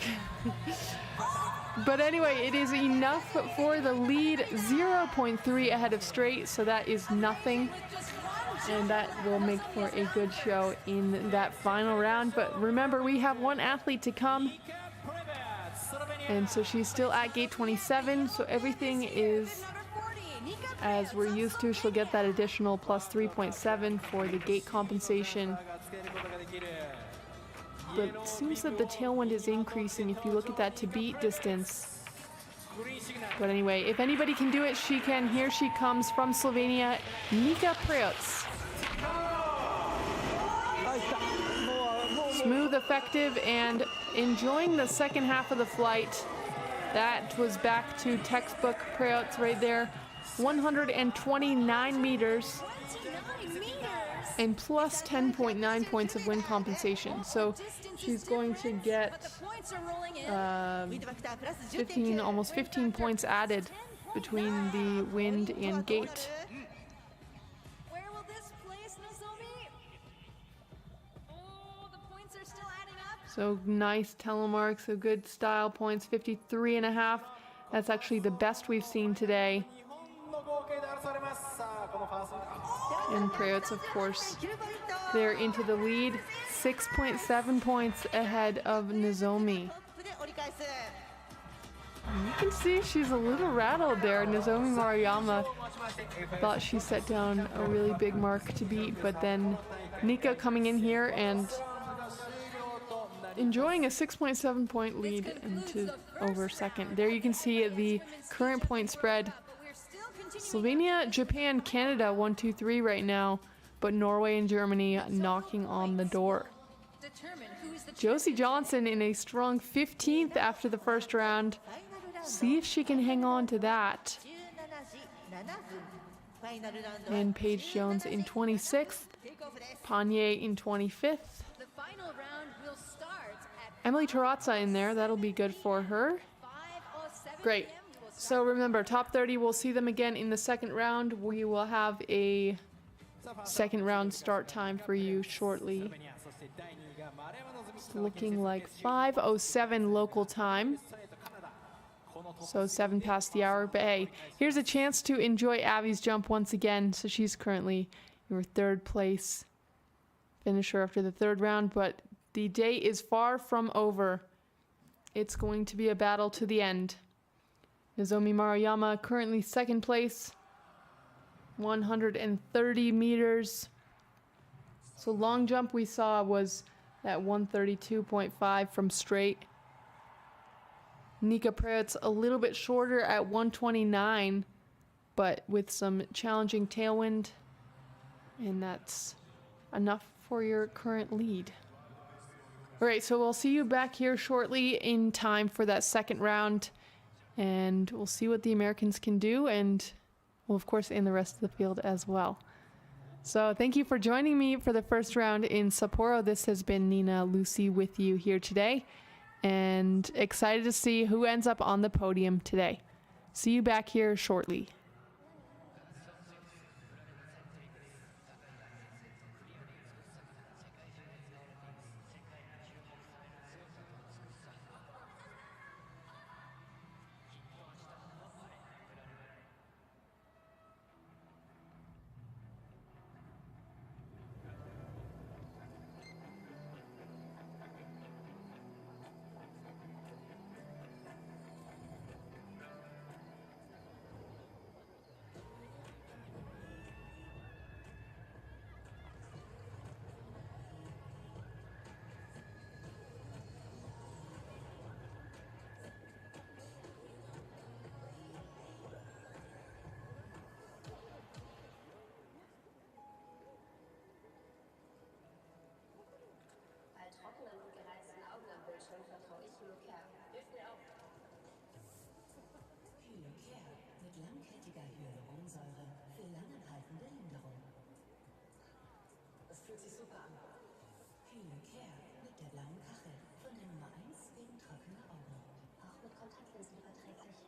But anyway, it is enough for the lead, 0.3 ahead of Strait, so that is nothing. And that will make for a good show in that final round. But remember, we have 1 athlete to come. And so she's still at gate 27, so everything is as we're used to. She'll get that additional plus 3.7 for the gate compensation. But it seems that the tailwind is increasing if you look at that to beat distance. But anyway, if anybody can do it, she can. Here she comes from Slovenia, Nika Prioc. Smooth, effective, and enjoying the second half of the flight. That was back to textbook Prioc right there. 129 meters. And plus 10.9 points of wind compensation. So she's going to get 15, almost 15 points added between the wind and gate. Where will this place, Nozomi? Oh, the points are still adding up. So nice telemark, so good style points, 53.5. That's actually the best we've seen today. And Prioc, of course, they're into the lead, 6.7 points ahead of Nozomi. You can see she's a little rattled there. Nozomi Maruyama thought she set down a really big mark to beat, but then Nika coming in here and enjoying a 6.7 point lead into over second. There you can see the current point spread. Slovenia, Japan, Canada 1, 2, 3 right now, but Norway and Germany knocking on the door. Josie Johnson in a strong 15th after the first round. See if she can hang on to that. And Paige Jones in 26th, Panier in 25th. Emily Tarazza in there, that'll be good for her. Great. So remember, top 30, we'll see them again in the second round. We will have a second round start time for you shortly. It's looking like 5:07 local time. So 7 past the hour. But hey, here's a chance to enjoy Abby's jump once again. So she's currently your 3rd place finisher after the 3rd round. But the day is far from over. It's going to be a battle to the end. Nozomi Maruyama currently 2nd place, 130 meters. So long jump we saw was that 132.5 from Strait. Nika Preutz a little bit shorter at 129, but with some challenging tailwind, and that's enough for your current lead. All right, so we'll see you back here shortly in time for that second round, and we'll see what the Americans can do, and well, of course, in the rest of the field as well. So thank you for joining me for the first round in Sapporo. This has been Nina Lucy with you here today, and excited to see who ends up on the podium today. See you back here shortly. Langkettiger Hyaluronsäure für langanhaltende Linderung. Es fühlt sich super an. Care mit der blauen Kachel von der Nummer 1 gegen trockene Augen. Auch mit Kontaktlinsen überträglich.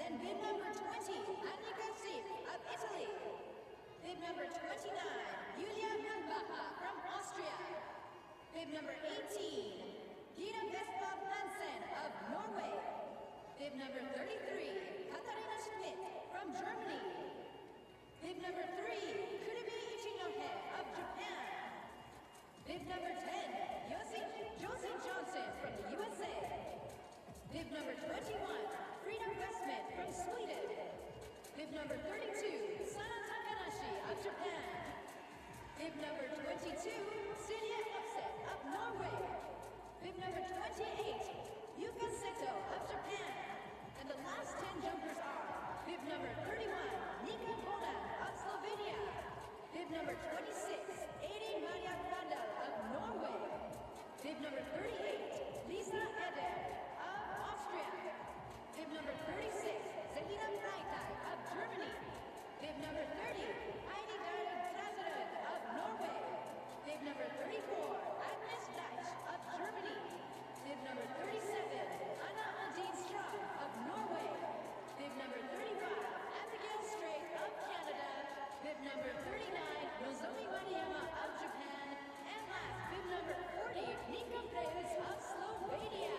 and bib number 20, Annika Schiff of Italy. Bib number 29, Julia Brunbacher from Austria. Bib number 18, Gina Vestbab Hansen of Norway. Bib number 33, Katarina Schmidt from Germany. Bib number 3, Kurumi Ichinohe of Japan. Bib number 10, Josie Johnson from the USA. Bib number 21, Frida Viessmann from Sweden. Bib number 32, Sana Takanashi of Japan. Bib number 22, Celia Upset of Norway. Bib number 28, Yuka Seto of Japan. And the last 10 jumpers are bib number 31, Nika Bonan of Slovenia. Bib number 26, Adi Maria Brandal of Norway. Bib number 38, Lisa Eder of Austria. Bib number 36, Selina Freitag of Germany. Bib number 30, Heidi Traserud of Norway. Bib number 34, Agnes Deitch of Germany. Bib number 37, Anna Aldine Strauss of Norway. Bib number 35, Abigail Strait of Canada. Bib number 39, Nozomi Mariyama of Japan. And last, bib number 40, Nika Preus of Slovenia.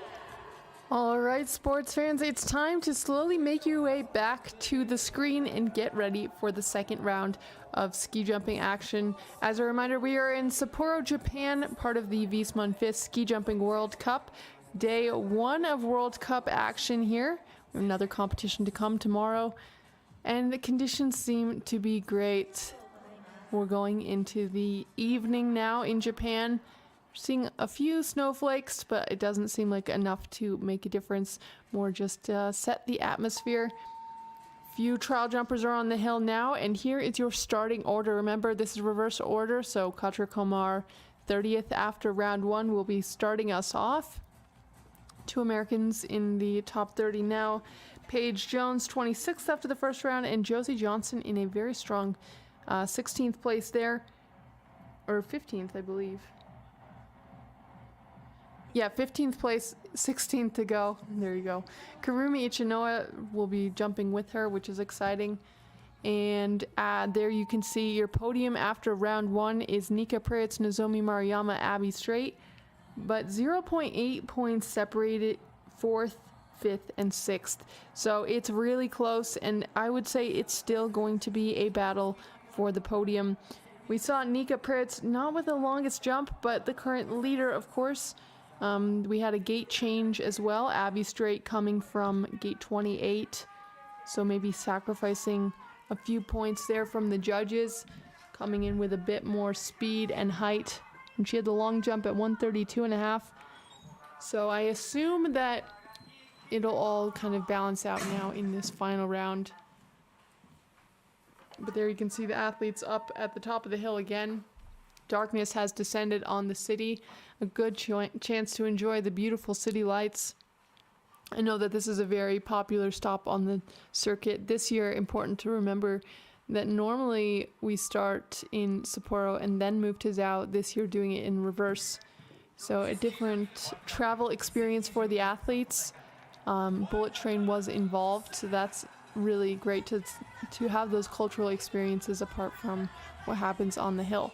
All right, sports fans, it's time to slowly make your way back to the screen and get ready for the second round of ski jumping action. As a reminder, we are in Sapporo, Japan, part of the Viessmann FIS Ski Jumping World Cup. Day 1 of World Cup action here. We have another competition to come tomorrow, and the conditions seem to be great. We're going into the evening now in Japan. Seeing a few snowflakes, but it doesn't seem like enough to make a difference. More just set the atmosphere. Few trial jumpers are on the hill now, and here is your starting order. Remember, this is reverse order, so Katra Komar, 30th after round 1, will be starting us off. 2 Americans in the top 30 now. Paige Jones, 26th after the first round, and Josie Johnson in a very strong 16th place there. Or 15th, I believe. Yeah, 15th place, 16th to go. There you go. Kurumi Ichinoa will be jumping with her, which is exciting. And there you can see your podium after round 1 is Nika Preus, Nozomi Mariyama, Abby Strait. But 0.8 points separated 4th, 5th, and 6th. So it's really close, and I would say it's still going to be a battle for the podium. We saw Nika Preus not with the longest jump, but the current leader, of course. We had a gate change as well. Abby Strait coming from gate 28. So maybe sacrificing a few points there from the judges. Coming in with a bit more speed and height. And she had the long jump at 132.5. So I assume that it'll all kind of balance out now in this final round. But there you can see the athletes up at the top of the hill again. Darkness has descended on the city. A good chance to enjoy the beautiful city lights. I know that this is a very popular stop on the circuit. This year, important to remember that normally we start in Sapporo and then move to Zao. This year doing it in reverse. So a different travel experience for the athletes. Bullet train was involved, so that's really great to have those cultural experiences apart from what happens on the hill.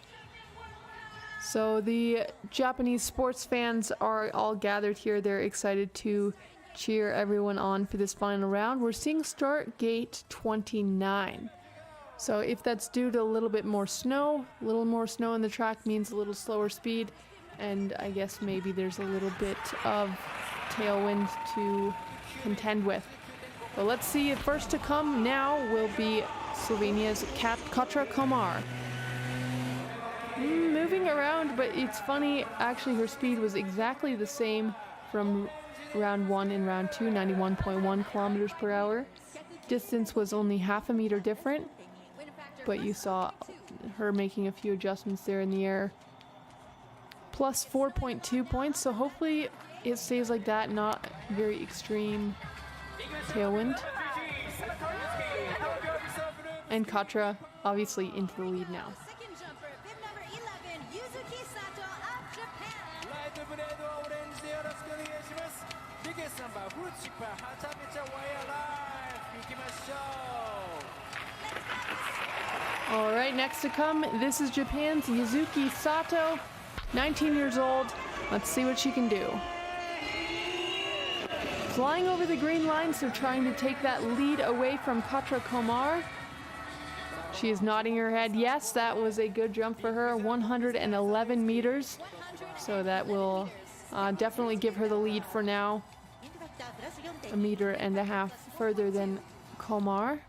So the Japanese sports fans are all gathered here. They're excited to cheer everyone on for this final round. We're seeing start gate 29. So if that's due to a little bit more snow, a little more snow in the track means a little slower speed. And I guess maybe there's a little bit of tailwind to contend with. But let's see, first to come now will be Slovenia's Katra Komar. Moving around, but it's funny, actually her speed was exactly the same from round 1 and round 2, 91.1 kilometers per hour. Distance was only half a meter different, but you saw her making a few adjustments there in the air. Plus 4.2 points, so hopefully it stays like that, not very extreme tailwind. And Katra obviously into the lead now. All right, next to come, this is Japan's Yuzuki Sato, 19 years old. Let's see what she can do. Flying over the green line, so trying to take that lead away from Katra Komar. She is nodding her head. Yes, that was a good jump for her, 111 meters. So that will definitely give her the lead for now. 1.5 meters further than Komar.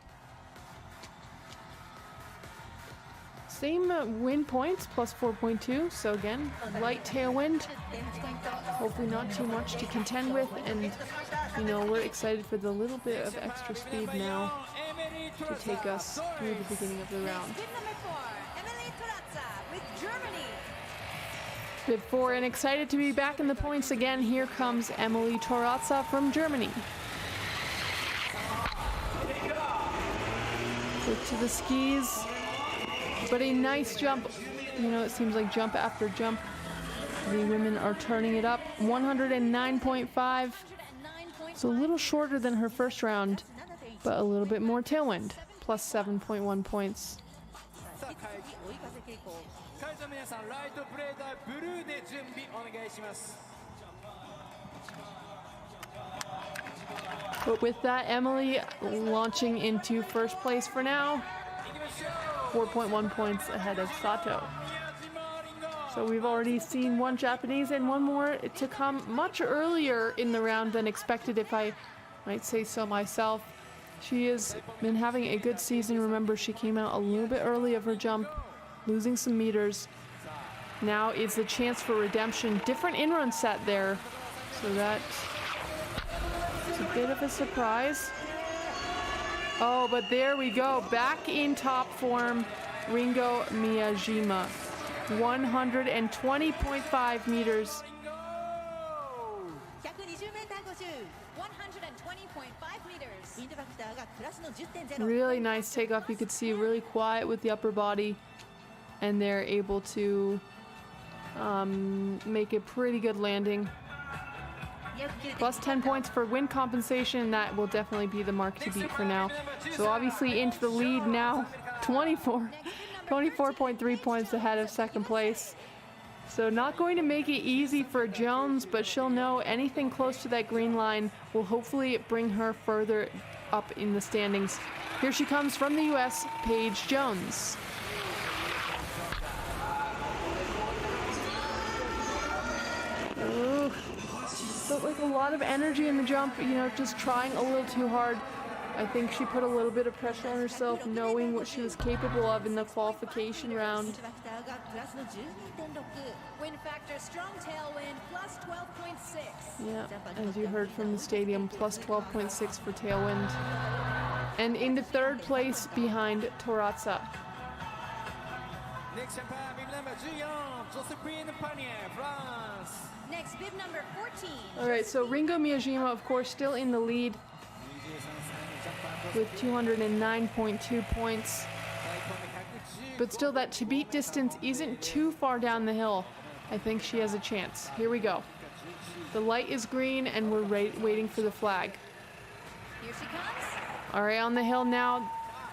Same wind points, plus 4.2. So again, light tailwind. Hopefully not too much to contend with. And, you know, we're excited for the little bit of extra speed now to take us through the beginning of the round. Bib 4 and excited to be back in the points again. Here comes Emily Torazza from Germany. Quick to the skis. But a nice jump. You know, it seems like jump after jump. The women are turning it up. 109.5. So a little shorter than her first round, but a little bit more tailwind. Plus 7.1 points. But with that, Emily launching into first place for now. 4.1 points ahead of Sato. So we've already seen one Japanese and one more to come much earlier in the round than expected, if I might say so myself. She has been having a good season. Remember, she came out a little bit early of her jump, losing some meters. Now is the chance for redemption. Different in-run set there. So that's a bit of a surprise. Oh, but there we go. Back in top form, Ringo Miyajima. 120.5 meters. 120.5 meters. Really nice takeoff. You could see really quiet with the upper body. And they're able to make a pretty good landing. Plus 10 points for wind compensation. That will definitely be the mark to beat for now. So obviously into the lead now. 24.3 points ahead of second place. So not going to make it easy for Jones, but she'll know anything close to that green line will hopefully bring her further up in the standings. Here she comes from the US, Paige Jones. Ooh. Felt like a lot of energy in the jump, you know, just trying a little too hard. I think she put a little bit of pressure on herself, knowing what she was capable of in the qualification round. Wind factor, strong tailwind, plus 12.6. Yeah, as you heard from the stadium, plus 12.6 for tailwind. And into third place behind Torazza. Next, bib number 14. All right, so Ringo Miyajima, of course, still in the lead with 209.2 points. But still, that to beat distance isn't too far down the hill. I think she has a chance. Here we go. The light is green, and we're waiting for the flag. Here she comes. All right, on the hill now.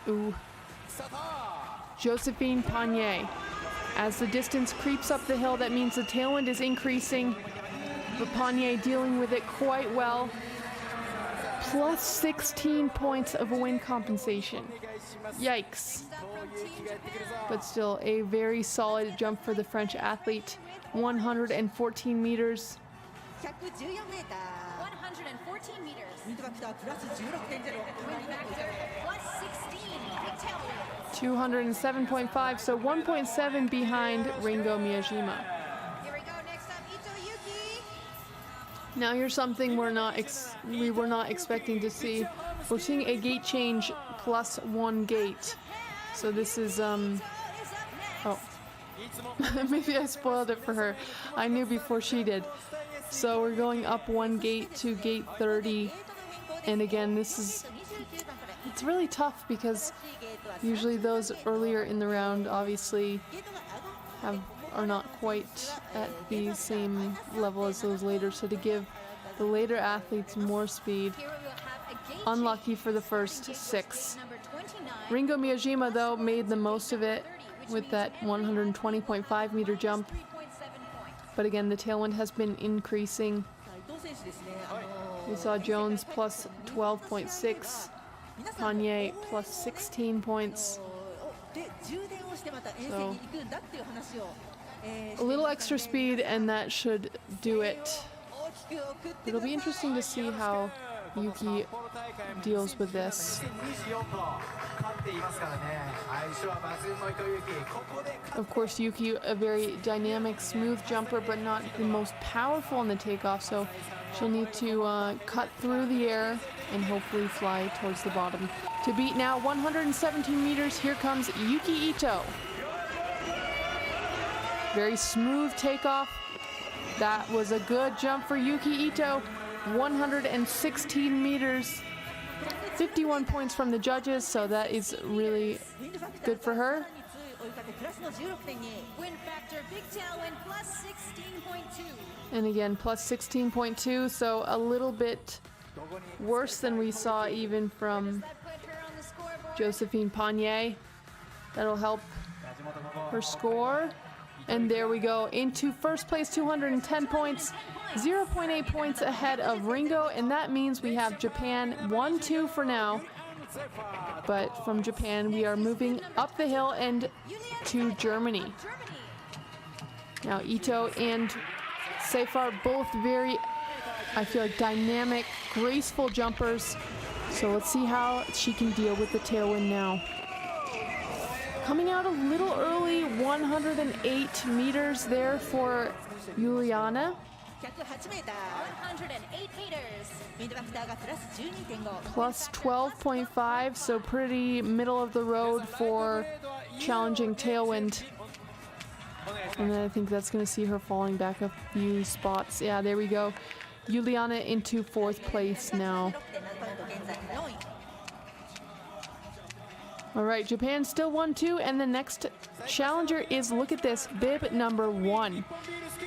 Ooh. Josephine Panier. As the distance creeps up the hill, that means the tailwind is increasing. But Panier dealing with it quite well. Plus 16 points of wind compensation. Yikes. But still a very solid jump for the French athlete. 114 meters. 114 meters. Wind factor, plus 16. Big tailwind. 207.5, so 1.7 behind Ringo Miyajima. Here we go. Next up, Ito Yuki. Now here's something we were not expecting to see. We're seeing a gate change plus 1 gate. So this is oh. Maybe I spoiled it for her. I knew before she did. So we're going up 1 gate to gate 30. And again, it's really tough because usually those earlier in the round obviously are not quite at the same level as those later. So to give the later athletes more speed, Here we will have a gate unlucky for the first 6. Number 29. Ringo Miyajima, though, made the most of it with that 120.5 meter jump. 3.7 points. But again, the tailwind has been increasing. 伊藤選手ですね。We saw Jones plus 12.6, 皆さん Panier plus 16 points. で充電をしてまた遠征に行くんだっていう話を。A little extra speed and that should do it. 大きく送って It'll be interesting to see how Yuki deals with this. 2024と勝っていますからね。相性は抜群の伊藤有希。ここで Of course, Yuki, a very dynamic, smooth jumper, but not the most powerful in the takeoff, so she'll need to cut through the air and hopefully fly towards the bottom. To beat now 117 meters, here comes Yuki Ito. Very smooth takeoff. That was a good jump for Yuki Ito. 116 meters. 51 points from the judges, so that is really good for her. 追いかけプラスの16.2。 Win factor, big tailwind, plus 16.2. And again, plus 16.2, so a little bit worse than we saw even from That put her on the scoreboard. Josephine Panier. That'll help her score. And there we go, into first place, 210 points, 0.8 points ahead of Ringo, and that means we have Japan 1-2 for now. But from Japan, we are moving up the hill and to Germany. Now Ito and Seifar, both very, I feel like, dynamic, graceful jumpers. So let's see how she can deal with the tailwind now. Coming out a little early, 108 meters there for Juliana. 108メーター。 108 meters. ウィンドファクターがプラス 12.5。 Plus 12.5, so pretty middle of the road for challenging tailwind. And then I think that's going to see her falling back a few spots. Yeah, there we go. Juliana into 4th place now. 6.7 ポイント、現在4位。 All right, Japan still 1-2, and the next challenger is, look at this, bib number 1.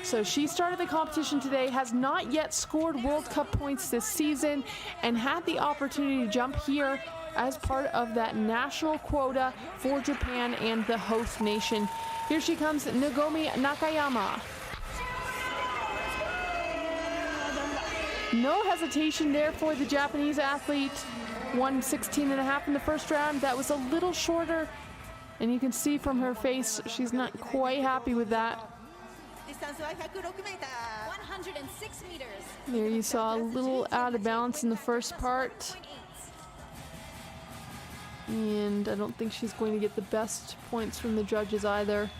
So she started the competition today, has not yet scored World Cup points this season, and had the opportunity to jump here as part of that national quota for Japan and the host nation. Here she comes, Nagomi Nakayama. No hesitation there for the Japanese athlete. 116.5 in the first round. That was a little shorter, and you can see from her face she's not quite happy with that. ディスタンスは106メーター。 106 meters. There you saw a little out of balance in the first part, and I don't think she's going to get the best points from the judges either.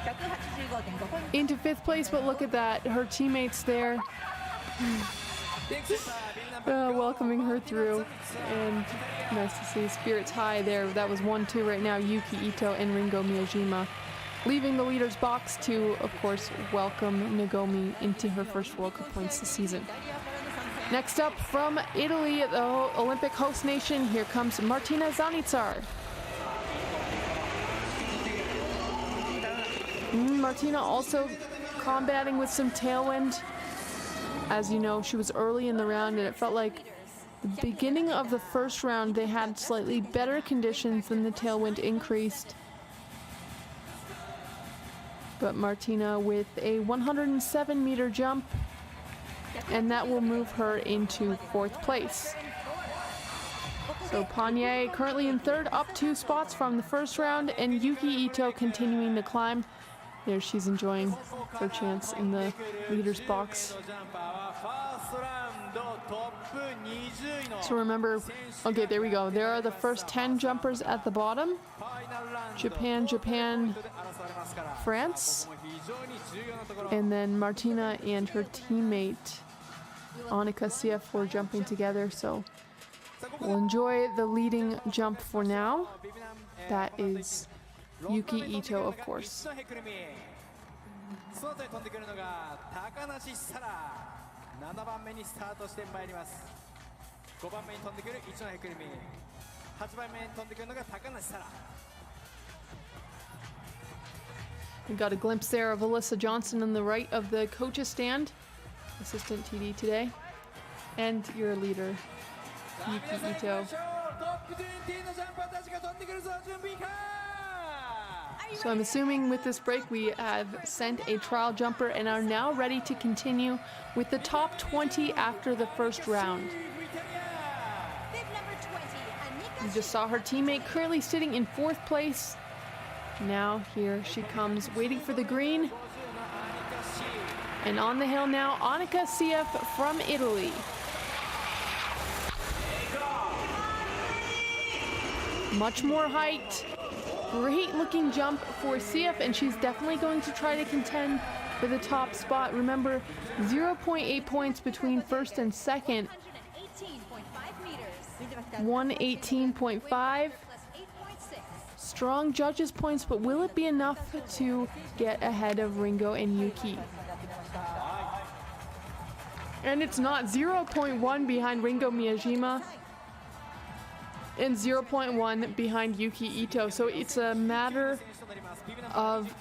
185.5 ポイント。 Into 5th place, but look at that, her teammates there welcoming her through, and nice to see spirits high there. That was 1-2 right now, Yuki Ito and Ringo Miyajima leaving the leaders box to, of course, welcome Nagomi into her first World Cup points this season. Next up from Italy, the Olympic host nation, here comes Martina Zanitsar. Martina also combating with some tailwind. As you know, she was early in the round, and it felt like the beginning of the first round they had slightly better conditions than the tailwind increased. But Martina with a 107 meter jump, and that will move her into 4th place. So Panier currently in 3rd, up 2 spots from the first round, and Yuki Ito continuing to climb. There she's enjoying her chance in the leader's box. So remember, okay, there we go. There are the first 10 jumpers at the bottom. Japan, France. And then Martina and her teammate Annika Sief were jumping together. So we'll enjoy the leading jump for now. That is Yuki Ito, of course. その後に飛んでくるのが高梨沙羅、7番目にスタートしてまいります。5番目に飛んでくる一ノ瀬くるみ、8番目に飛んでくるのが高梨沙羅。 We got a glimpse there of Alyssa Johnson on the right of the coach's stand, assistant TD today, and your leader, Yuki Ito. So I'm assuming with this break we have sent a trial jumper and are now ready to continue with the top 20 after the first round. You just saw her teammate currently sitting in 4th place. Now here she comes, waiting for the green. And on the hill now, Annika Sief from Italy. Much more height. Great looking jump for Sief, and she's definitely going to try to contend for the top spot. Remember, 0.8 points between first and second. 118.5. Strong judges' points, but will it be enough to get ahead of Ringo and Yuki? And it's not. 0.1 behind Ringo Miyajima and 0.1 behind Yuki Ito. So it's a matter of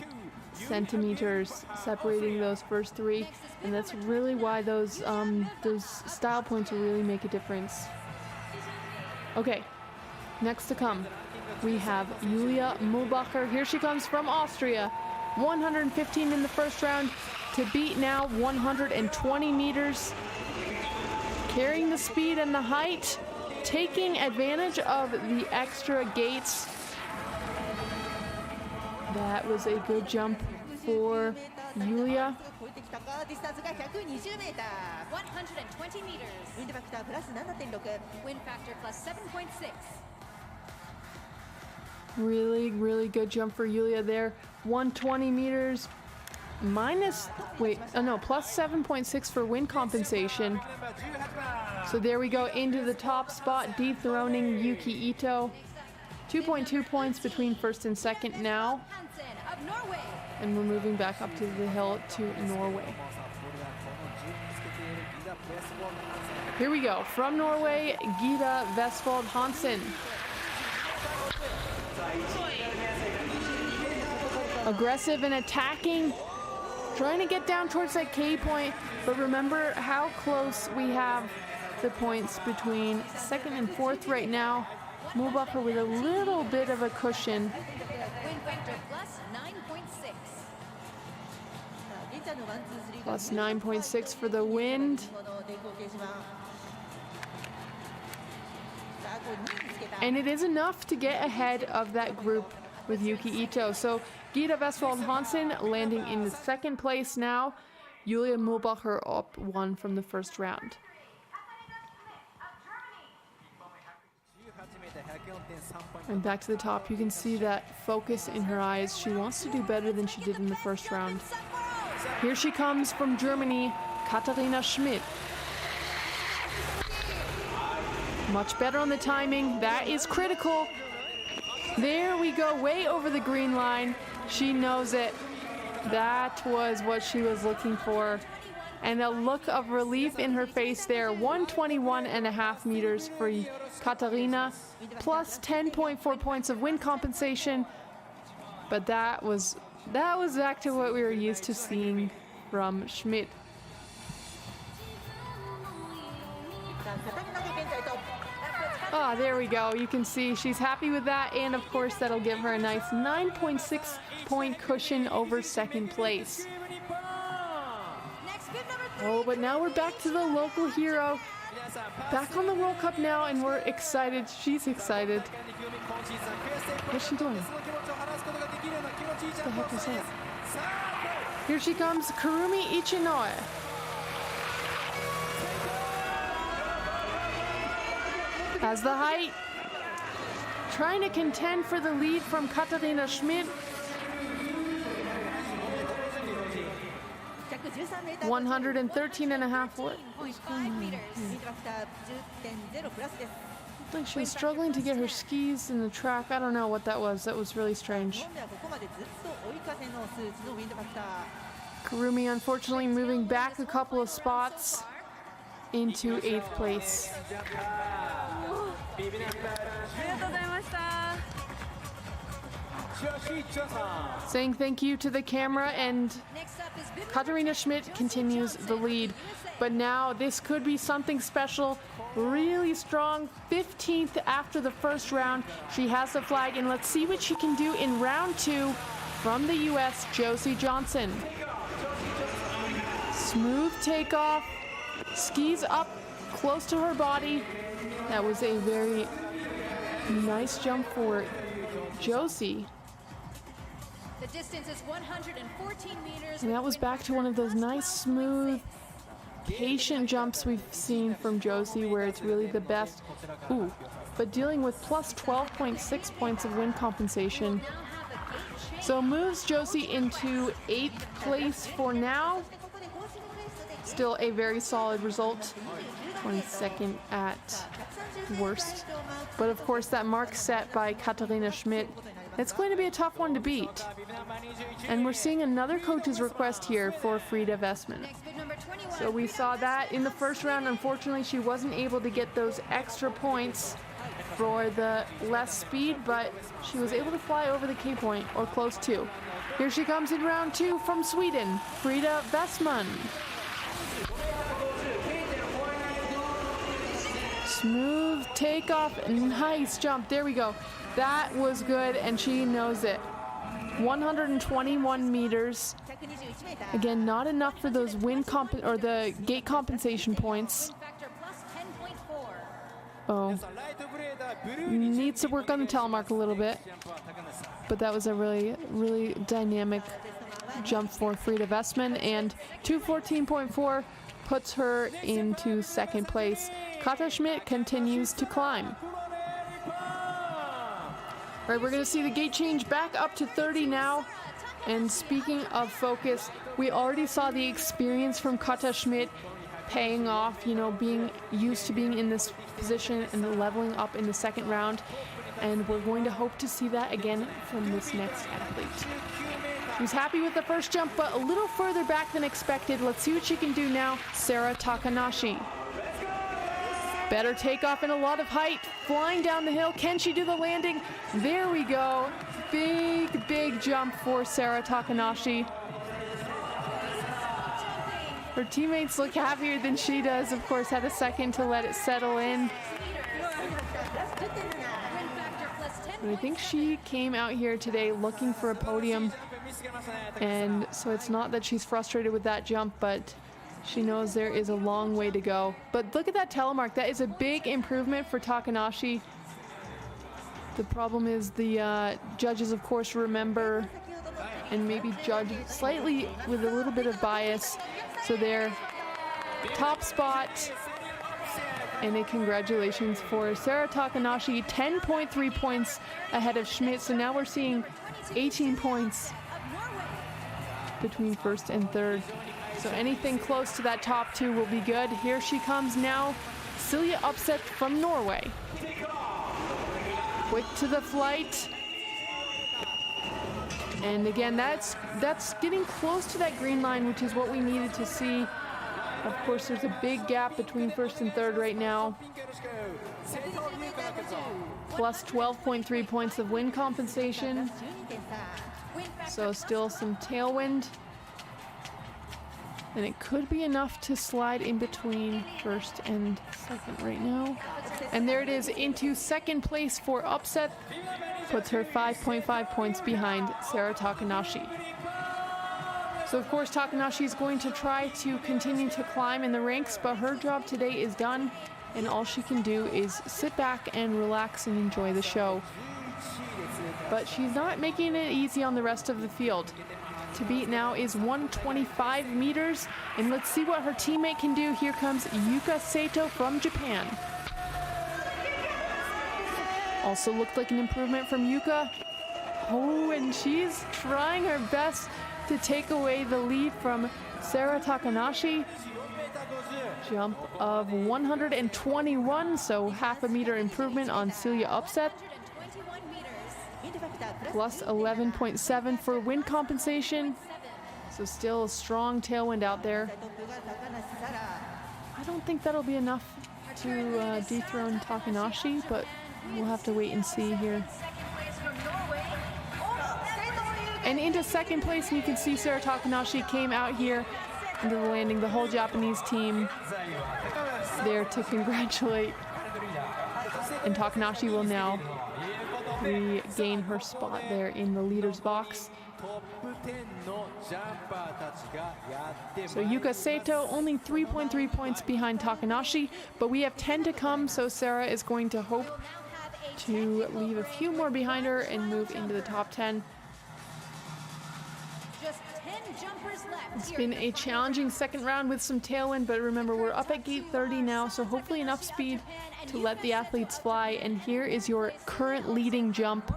centimeters separating those first 3, and that's really why those style points will really make a difference. Okay, next to come, we have Julia Mühlbacher. Here she comes from Austria. 115 in the first round to beat now 120 meters. Carrying the speed and the height, taking advantage of the extra gates. That was a good jump for Julia. 120 meters. Wind factor plus 7.6. Wind factor plus 7.6. Really, really good jump for Julia there. 120 meters minus, plus 7.6 for wind compensation. So there we go, into the top spot, dethroning Yuki Ito. 2.2 points between first and second now. And we're moving back up to the hill to Norway. Here we go, from Norway, Gita Vestfold Hansen. Aggressive and attacking, trying to get down towards that K point, but remember how close we have the points between second and fourth right now. Mühlbacher with a little bit of a cushion. Wind factor plus 9.6. Plus 9.6 for the wind. And it is enough to get ahead of that group with Yuki Ito. So Gita Vestfold Hansen landing in the second place now. Julia Mühlbacher up 1 from the first round. And back to the top, you can see that focus in her eyes. She wants to do better than she did in the first round. Here she comes from Germany, Katharina Schmidt. Much better on the timing. That is critical. There we go, way over the green line. She knows it. That was what she was looking for. And a look of relief in her face there. 121.5 meters for Katharina, plus 10.4 points of wind compensation. But that was back to what we were used to seeing from Schmidt. Ah, there we go. You can see she's happy with that, and of course that'll give her a nice 9.6 point cushion over second place. Oh, but now we're back to the local hero. Back on the World Cup now, and we're excited. She's excited. What's she doing? What the heck is that? Here she comes, Kurumi Ichinoe. Has the height. Trying to contend for the lead from Katharina Schmidt. 113.5. What is going on here? I think she's struggling to get her skis in the track. I don't know what that was. That was really strange. Kurumi unfortunately moving back a couple of spots into 8th place. Saying thank you to the camera, and Katharina Schmidt continues the lead. But now this could be something special. really strong. 15th after the first round. She has the flag, and let's see what she can do in round 2 from the US, Josie Johnson. Smooth takeoff, skis up close to her body. That was a very nice jump for Josie. The distance is 114 meters. And that was back to one of those nice, smooth, patient jumps we've seen from Josie, where it's really the best. Ooh, but dealing with plus 12.6 points of wind compensation. So moves Josie into 8th place for now. Still a very solid result. 22nd at worst. But of course that mark set by Katharina Schmidt, it's going to be a tough one to beat. And we're seeing another coach's request here for Frida Viessmann. So we saw that in the first round. Unfortunately, she wasn't able to get those extra points for the less speed, but she was able to fly over the K point, or close to. Here she comes in round 2 from Sweden, Frida Viessmann. Smooth takeoff, nice jump, there we go. That was good, and she knows it. 121 meters. Again, not enough for those or the gate compensation points. Oh, needs to work on the telemark a little bit. But that was a really, really dynamic jump for Frida Viessmann, and 214.4 puts her into 2nd place. Kata Schmidt continues to climb. All right, we're going to see the gate change back up to 30 now. And speaking of focus, we already saw the experience from Kata Schmidt paying off, you know, being used to being in this position and leveling up in the 2nd round. And we're going to hope to see that again from this next athlete. She was happy with the first jump, but a little further back than expected. Let's see what she can do now. Sara Takanashi. Better takeoff and a lot of height. Flying down the hill. Can she do the landing? There we go. Big, big jump for Sara Takanashi. Her teammates look happier than she does. Of course, had a second to let it settle in. But I think she came out here today looking for a podium. And so it's not that she's frustrated with that jump, but she knows there is a long way to go. But look at that telemark. That is a big improvement for Takanashi. The problem is the judges, of course, remember and maybe judge slightly with a little bit of bias. So their top spot, and a congratulations for Sara Takanashi, 10.3 points ahead of Schmidt. So now we're seeing 18 points between 1st and 3rd. So anything close to that top 2 will be good. Here she comes now, Silje Opseth from Norway. Quick to the flight. And again, that's getting close to that green line, which is what we needed to see. Of course, there's a big gap between 1st and 3rd right now. Plus 12.3 points of wind compensation. So still some tailwind. And it could be enough to slide in between 1st and 2nd right now. And there it is, into 2nd place for Opseth. Puts her 5.5 points behind Sara Takanashi. So of course Takanashi is going to try to continue to climb in the ranks, but her job today is done, and all she can do is sit back and relax and enjoy the show. But she's not making it easy on the rest of the field. To beat now is 125 meters, and let's see what her teammate can do. Here comes Yuka Sato from Japan. Also looked like an improvement from Yuka. Oh, and she's trying her best to take away the lead from Sara Takanashi. Jump of 121, so half a meter improvement on Silje Opseth. Plus 11.7 for wind compensation. So still a strong tailwind out there. I don't think that'll be enough to dethrone Takanashi, but we'll have to wait and see here. And into 2nd place, and you can see Sara Takanashi came out here into the landing, the whole Japanese team. there to congratulate. And Takanashi will now regain her spot there in the leader's box. So Yuka Sato only 3.3 points behind Takanashi, but we have 10 to come, so Sarah is going to hope to leave a few more behind her and move into the top 10. Just 10 jumpers left. It's been a challenging second round with some tailwind, but remember, we're up at gate 30 now, so hopefully enough speed to let the athletes fly. And here is your current leading jump.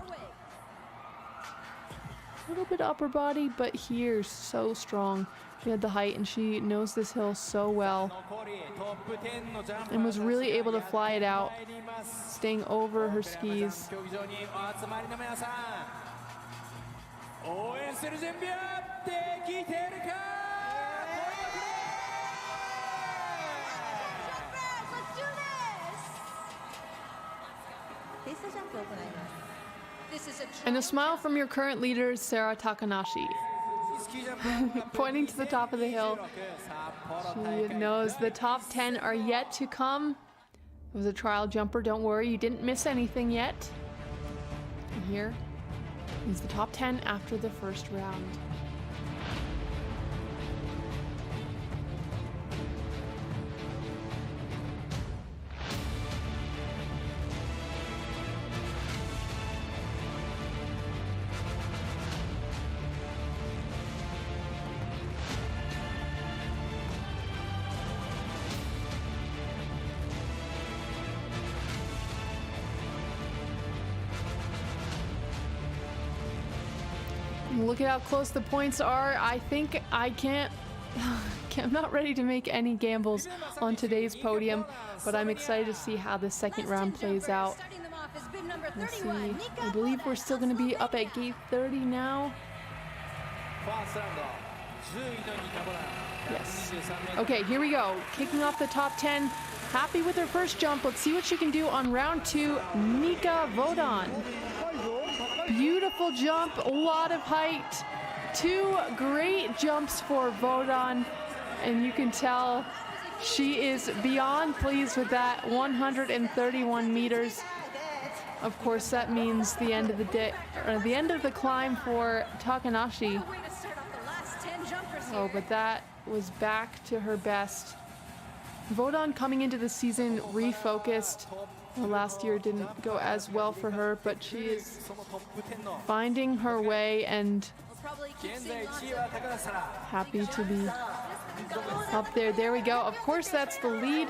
A little bit upper body, but here, so strong. She had the height, and she knows this hill so well. And was really able to fly it out, staying over her skis. And a smile from your current leader, Sarah Takanashi. Pointing to the top of the hill. She knows the top 10 are yet to come. It was a trial jumper, don't worry, you didn't miss anything yet. And here is the top 10 after the first round. Look at how close the points are. I think I can't I'm not ready to make any gambles on today's podium, but I'm excited to see how the second round plays out. Let's see. I believe we're still going to be up at gate 30 now. Yes. Okay, here we go. Kicking off the top 10. Happy with her first jump. Let's see what she can do on round 2. Nika Vodan. Beautiful jump, a lot of height. 2 great jumps for Vodan, and you can tell she is beyond pleased with that. 131 meters. Of course, that means the end of the day, or the end of the climb for Takanashi. Oh, but that was back to her best. Vodan coming into the season refocused. Last year didn't go as well for her, but she is finding her way and happy to be up there. There we go. Of course, that's the lead.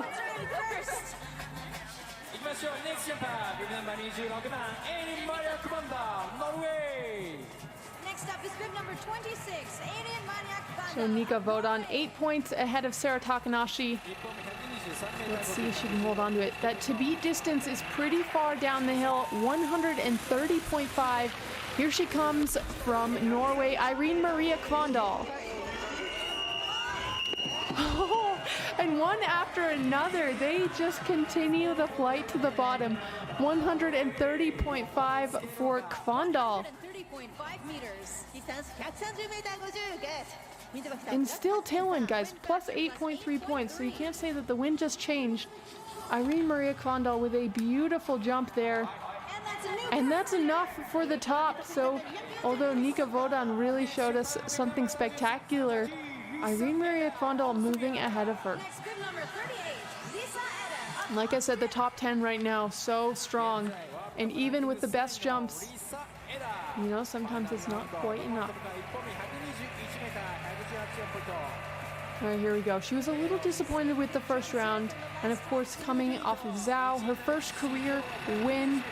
Next up is bib number 26, Alien Maniac Banda. So Nika Vodan 8 points ahead of Sarah Takanashi. Let's see if she can hold on to it. That to beat distance is pretty far down the hill, 130.5. Here she comes from Norway, Irene Maria Kvandal. Oh, and one after another, they just continue the flight to the bottom. 130.5 for Kvandal. 130.5 meters. And still tailwind, guys, plus 8.3 points, so you can't say that the wind just changed. Irene Maria Kvandal with a beautiful jump there. And that's enough for the top, so although Nika Vodan really showed us something spectacular, Irene Maria Kvandal moving ahead of her. Like I said, the top 10 right now, so strong. And even with the best jumps, you know, sometimes it's not quite enough. All right, here we go. She was a little disappointed with the first round, and of course, coming off of Zhao, her first career win,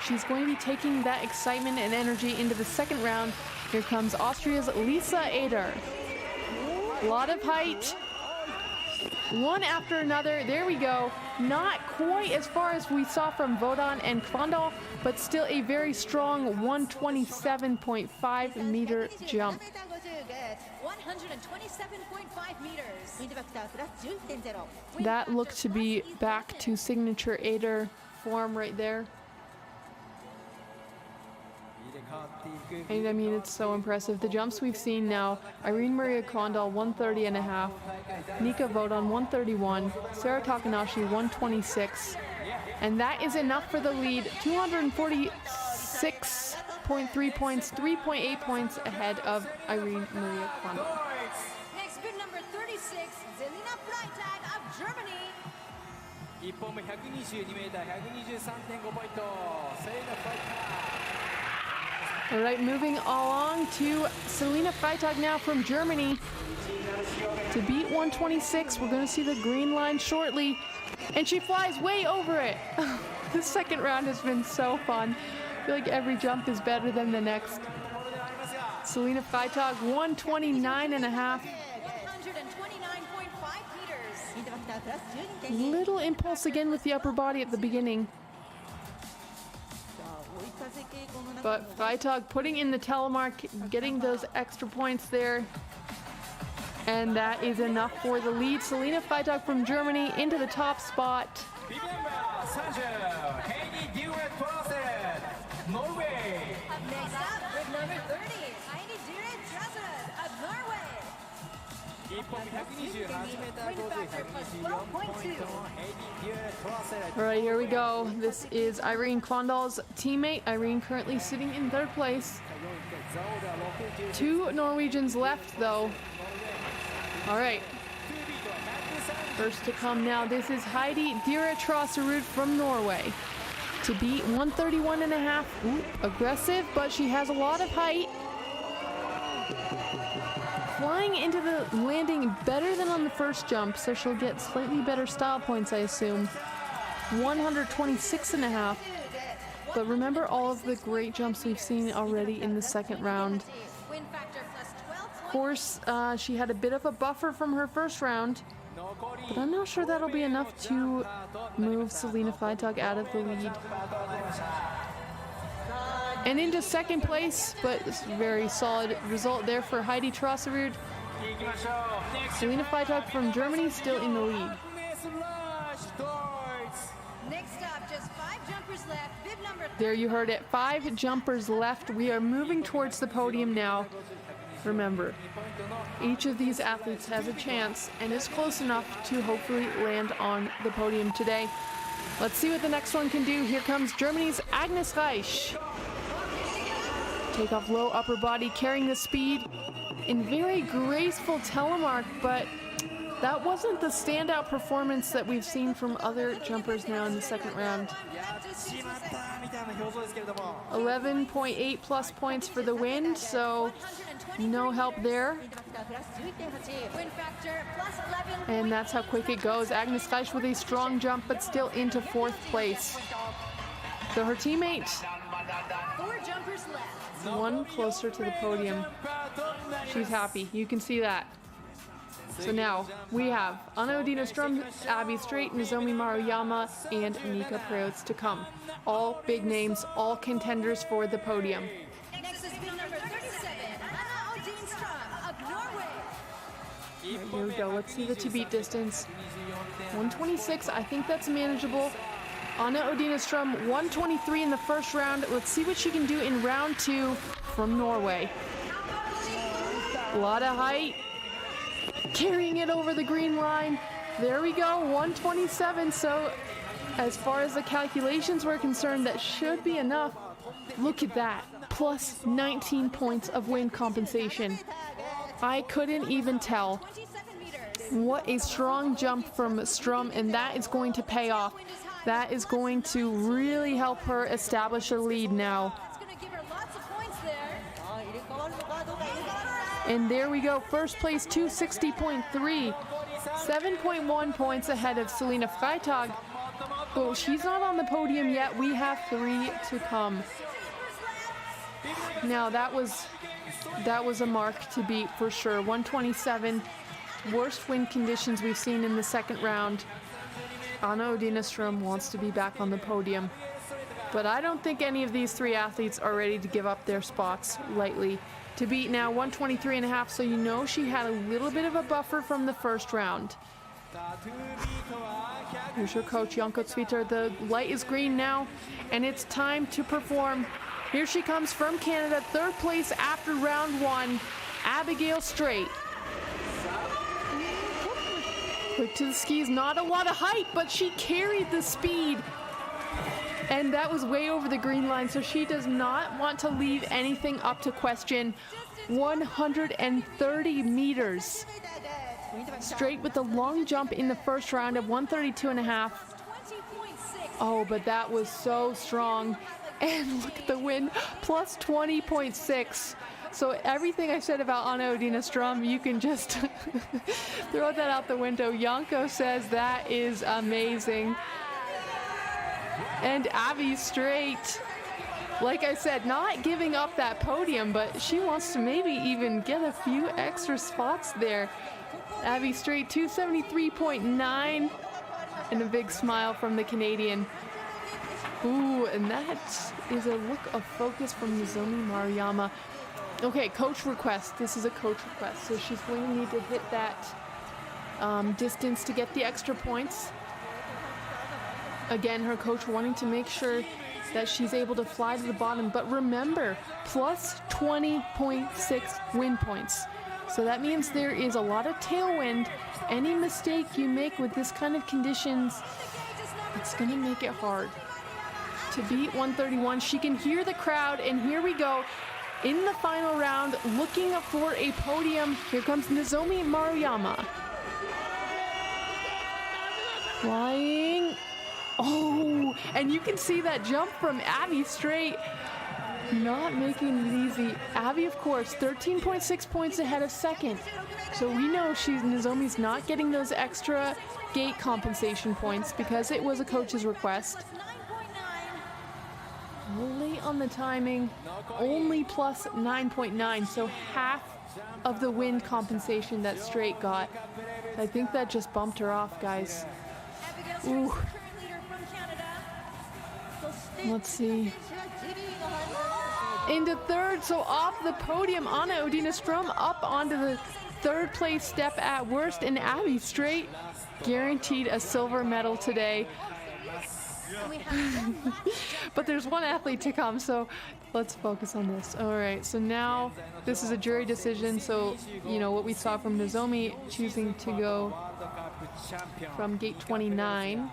she's going to be taking that excitement and energy into the second round. Here comes Austria's Lisa Eder. A lot of height. One after another. There we go. Not quite as far as we saw from Vodan and Kvandal, but still a very strong 127.5 meter jump. 127.5 meters. That looked to be back to signature Eder form right there. And I mean, it's so impressive. The jumps we've seen now, Irene Maria Kondal 130.5, Nika Vodon 131, Sarah Takanashi 126, and that is enough for the lead. 246.3 points, 3.8 points ahead of Irene Maria Kondal. Next, bib number 36, Selina Freitag of Germany. 1本目 122m123.5 ポイントセレナ・ファイター All right, moving along to Selina Freitag now from Germany. To beat 126, we're going to see the green line shortly. And she flies way over it. The second round has been so fun. I feel like every jump is better than the next. Selina Freitag, 129.5. 129.5 meters. Little impulse again with the upper body at the beginning. But Freitag putting in the telemark, getting those extra points there. And that is enough for the lead. Selina Freitag from Germany into the top spot. Next up, bib number 30, Heidi Dire Dressed of Norway. 1本目 128m50 All right, here we go. This is Irene Kondal's teammate. Irene currently sitting in third place. 2 Norwegians left, though. All right. First to come now, this is Heidi Dire Trosserud from Norway. To beat 131.5. Ooh, aggressive, but she has a lot of height. Flying into the landing better than on the first jump, so she'll get slightly better style points, I assume. 126.5. But remember all of the great jumps we've seen already in the second round. Of course, she had a bit of a buffer from her first round, but I'm not sure that'll be enough to move Selina Freitag out of the lead. And into second place, but it's a very solid result there for Heidi Trosserud. Selina Freitag from Germany still in the lead. Next up, just 5 jumpers left. Bib number 30. There you heard it, 5 jumpers left. We are moving towards the podium now. Remember, each of these athletes has a chance and is close enough to hopefully land on the podium today. Let's see what the next one can do. Here comes Germany's Agnes Reich. Take off low upper body, carrying the speed in very graceful telemark, but that wasn't the standout performance that we've seen from other jumpers now in the second round. 11.8 plus points for the win, so no help there. And that's how quick it goes. Agnes Reich with a strong jump, but still into 4th place. So her teammate, 4 jumpers left. one closer to the podium. She's happy, you can see that. So now we have Anna Odina Strum, Abby Strait, Nozomi Maruyama, and Nika Preutz to come. All big names, all contenders for the podium. Next is bib number 37, Anna Odin Strum of Norway. Right, here we go, let's see the to beat distance. 126, I think that's manageable. Anna Odina Strum, 123 in the first round. Let's see what she can do in round 2 from Norway. A lot of height. Carrying it over the green line. There we go, 127. So as far as the calculations were concerned, that should be enough. Look at that, plus 19 points of wind compensation. I couldn't even tell. What a strong jump from Strum, and that is going to pay off. That is going to really help her establish a lead now. And there we go, first place, 260.3, 7.1 points ahead of Selina Freitag. But she's not on the podium yet. We have 3 to come. Now that was a mark to beat for sure. 127, worst wind conditions we've seen in the second round. Anna Odina Strum wants to be back on the podium. But I don't think any of these 3 athletes are ready to give up their spots lightly. To beat now 123.5, so you know she had a little bit of a buffer from the first round. Here's her coach, Janko Zwitter. The light is green now, and it's time to perform. Here she comes from Canada, third place after round one, Abigail Strait. Quick to the skis, not a lot of height, but she carried the speed. And that was way over the green line, so she does not want to leave anything up to question. 130 meters. Straight with the long jump in the first round of 132.5. Oh, but that was so strong. And look at the wind, plus 20.6. So everything I said about Anna Odina Strum, you can just throw that out the window. Janko says that is amazing. And Abby Strait, like I said, not giving up that podium, but she wants to maybe even get a few extra spots there. Abby Strait, 273.9, and a big smile from the Canadian. Ooh, and that is a look of focus from Nozomi Maruyama. Okay, coach request. This is a coach request, so she's going to need to hit that distance to get the extra points. Again, her coach wanting to make sure that she's able to fly to the bottom, but remember, plus 20.6 wind points. So that means there is a lot of tailwind. Any mistake you make with this kind of conditions, it's going to make it hard. To beat 131, she can hear the crowd, and here we go. In the final round, looking for a podium, here comes Nozomi Maruyama. Flying. Oh, and you can see that jump from Abby Strait. Not making it easy. Abby, of course, 13.6 points ahead of second. So we know Nozomi's not getting those extra gate compensation points because it was a coach's request. Late on the timing, only plus 9.9, so half of the wind compensation that Strait got. I think that just bumped her off, guys. Ooh. Let's see. Into third, so off the podium, Anna Odina Strum up onto the third place step at worst, and Abby Strait guaranteed a silver medal today. But there's one athlete to come, so let's focus on this. All right, so now this is a jury decision, so you know what we saw from Nozomi choosing to go from gate 29.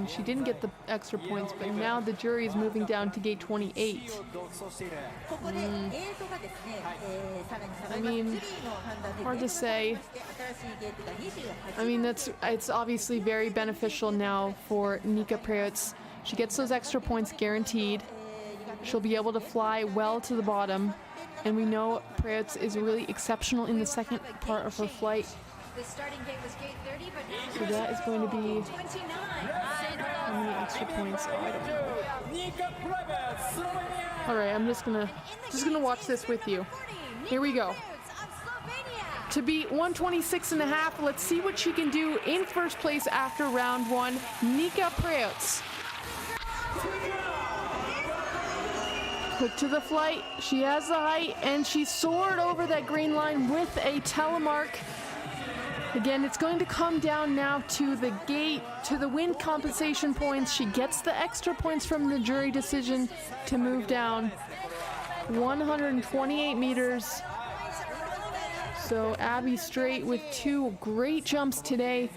She didn't get the extra points, but now the jury is moving down to gate 28. I mean, hard to say. I mean, it's obviously very beneficial now for Nika Preutz. She gets those extra points guaranteed. She'll be able to fly well to the bottom, and we know Preutz is really exceptional in the second part of her flight. The starting gate was gate 30, but now So that is going to be 29. how many extra points? Oh, I don't know. All right, I'm just gonna watch this with you. Here we go. To beat 126.5, let's see what she can do in first place after round one. Nika Preutz. Quick to the flight. She has the height, and she soared over that green line with a telemark. Again, it's going to come down now to the gate, to the wind compensation points. She gets the extra points from the jury decision to move down 128 meters. So Abby Strait with two great jumps today.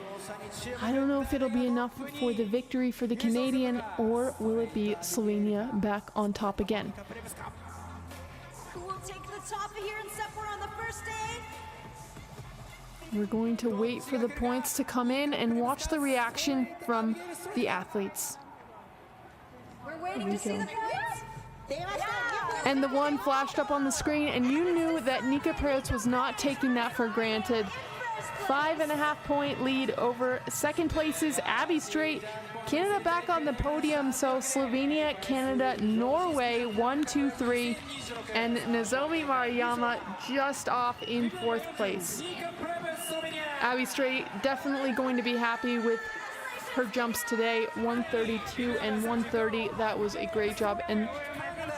I don't know if it'll be enough for the victory for the Canadian, or will it be Slovenia back on top again? Who will take the top here in Sapporo on the first day? We're going to wait for the points to come in and watch the reaction from the athletes. We're waiting to see the points. And the one flashed up on the screen, and you knew that Nika Preutz was not taking that for granted. 5.5 point lead over second place is Abby Strait. Canada back on the podium, so Slovenia, Canada, Norway, 1, 2, 3, and Nozomi Maruyama just off in fourth place. Abby Strait definitely going to be happy with her jumps today, 132 and 130. That was a great job, and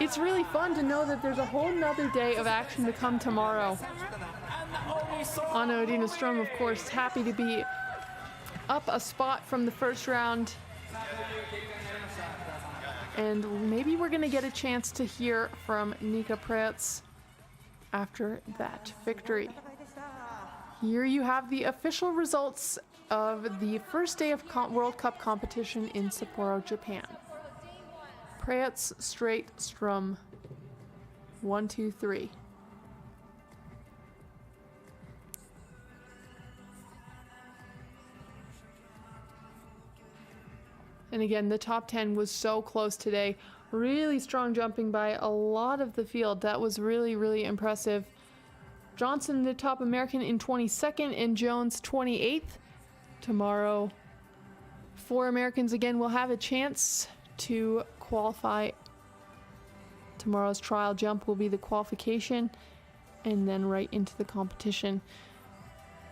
it's really fun to know that there's a whole nother day of action to come tomorrow. Anna Odina Strum, of course, happy to be up a spot from the first round. and maybe we're going to get a chance to hear from Nika Preetz after that victory. Here you have the official results of the first day of World Cup competition in Sapporo, Japan. Preetz straight strum 1, 2, 3. And again, the top 10 was so close today. Really strong jumping by a lot of the field. That was really, really impressive. Johnson, the top American, in 22nd, and Jones 28th. Tomorrow, 4 Americans again will have a chance to qualify. Tomorrow's trial jump will be the qualification, and then right into the competition.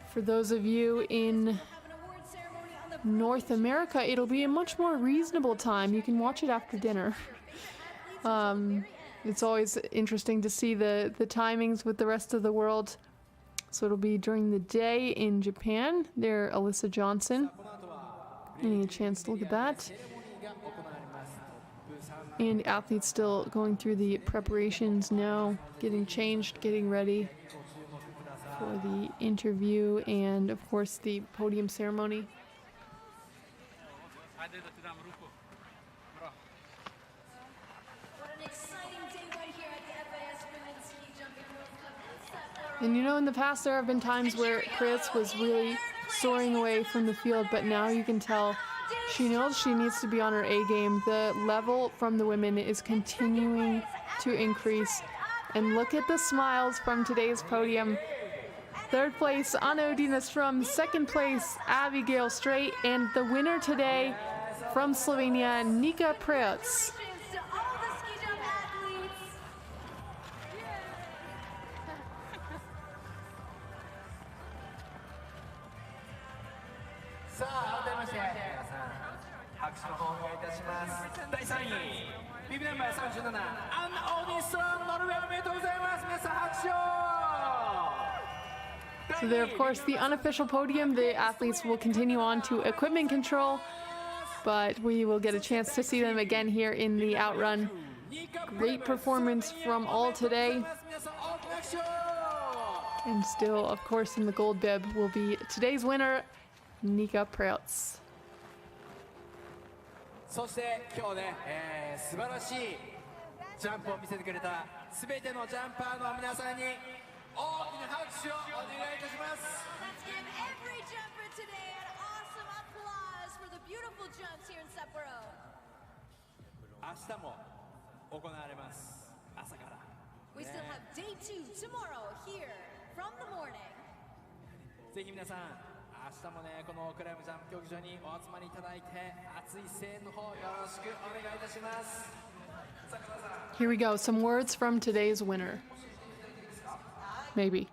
For those of you in North America, it'll be a much more reasonable time. You can watch it after dinner. It's always interesting to see the timings with the rest of the world. So it'll be during the day in Japan. There, Alyssa Johnson. Getting a chance to look at that. And athletes still going through the preparations now, getting changed, getting ready for the interview and, of course, the podium ceremony. What an exciting day right here at the FIS Women's Ski Jumping World Cup in Sapporo. And you know, in the past there have been times where Preetz was really soaring away from the field, but now you can tell she knows she needs to be on her A game. The level from the women is continuing to increase. And look at the smiles from today's podium. Third place, Anna Udina Strum. Second place, Abigail Straight. And the winner today from Slovenia, Nika Preetz. Congratulations to all the ski jump athletes. さあ改めまして皆さん拍手の方をお願いいたします。第3位ビブナンバー37アン・オーディソンノルウェーおめでとうございます。皆さん拍手を。 So there, of course, the unofficial podium. The athletes will continue on to equipment control, but we will get a chance to see them again here in the outrun. Great performance from all today. And still, of course, in the gold bib will be today's winner, Nika Preetz. そして今日ね、素晴らしいジャンプを見せてくれたすべてのジャンパーの皆さんに大きな拍手をお願いいたします。 Let's give every jumper today an awesome applause for the beautiful jumps here in Sapporo. 明日も行われます。朝から。 We still have day 2 tomorrow here from the morning. ぜひ皆さん、明日もね、このクライムジャンプ競技場にお集まりいただいて、熱い声援の方よろしくお願いいたします。 Here we go, some words from today's winner. Maybe.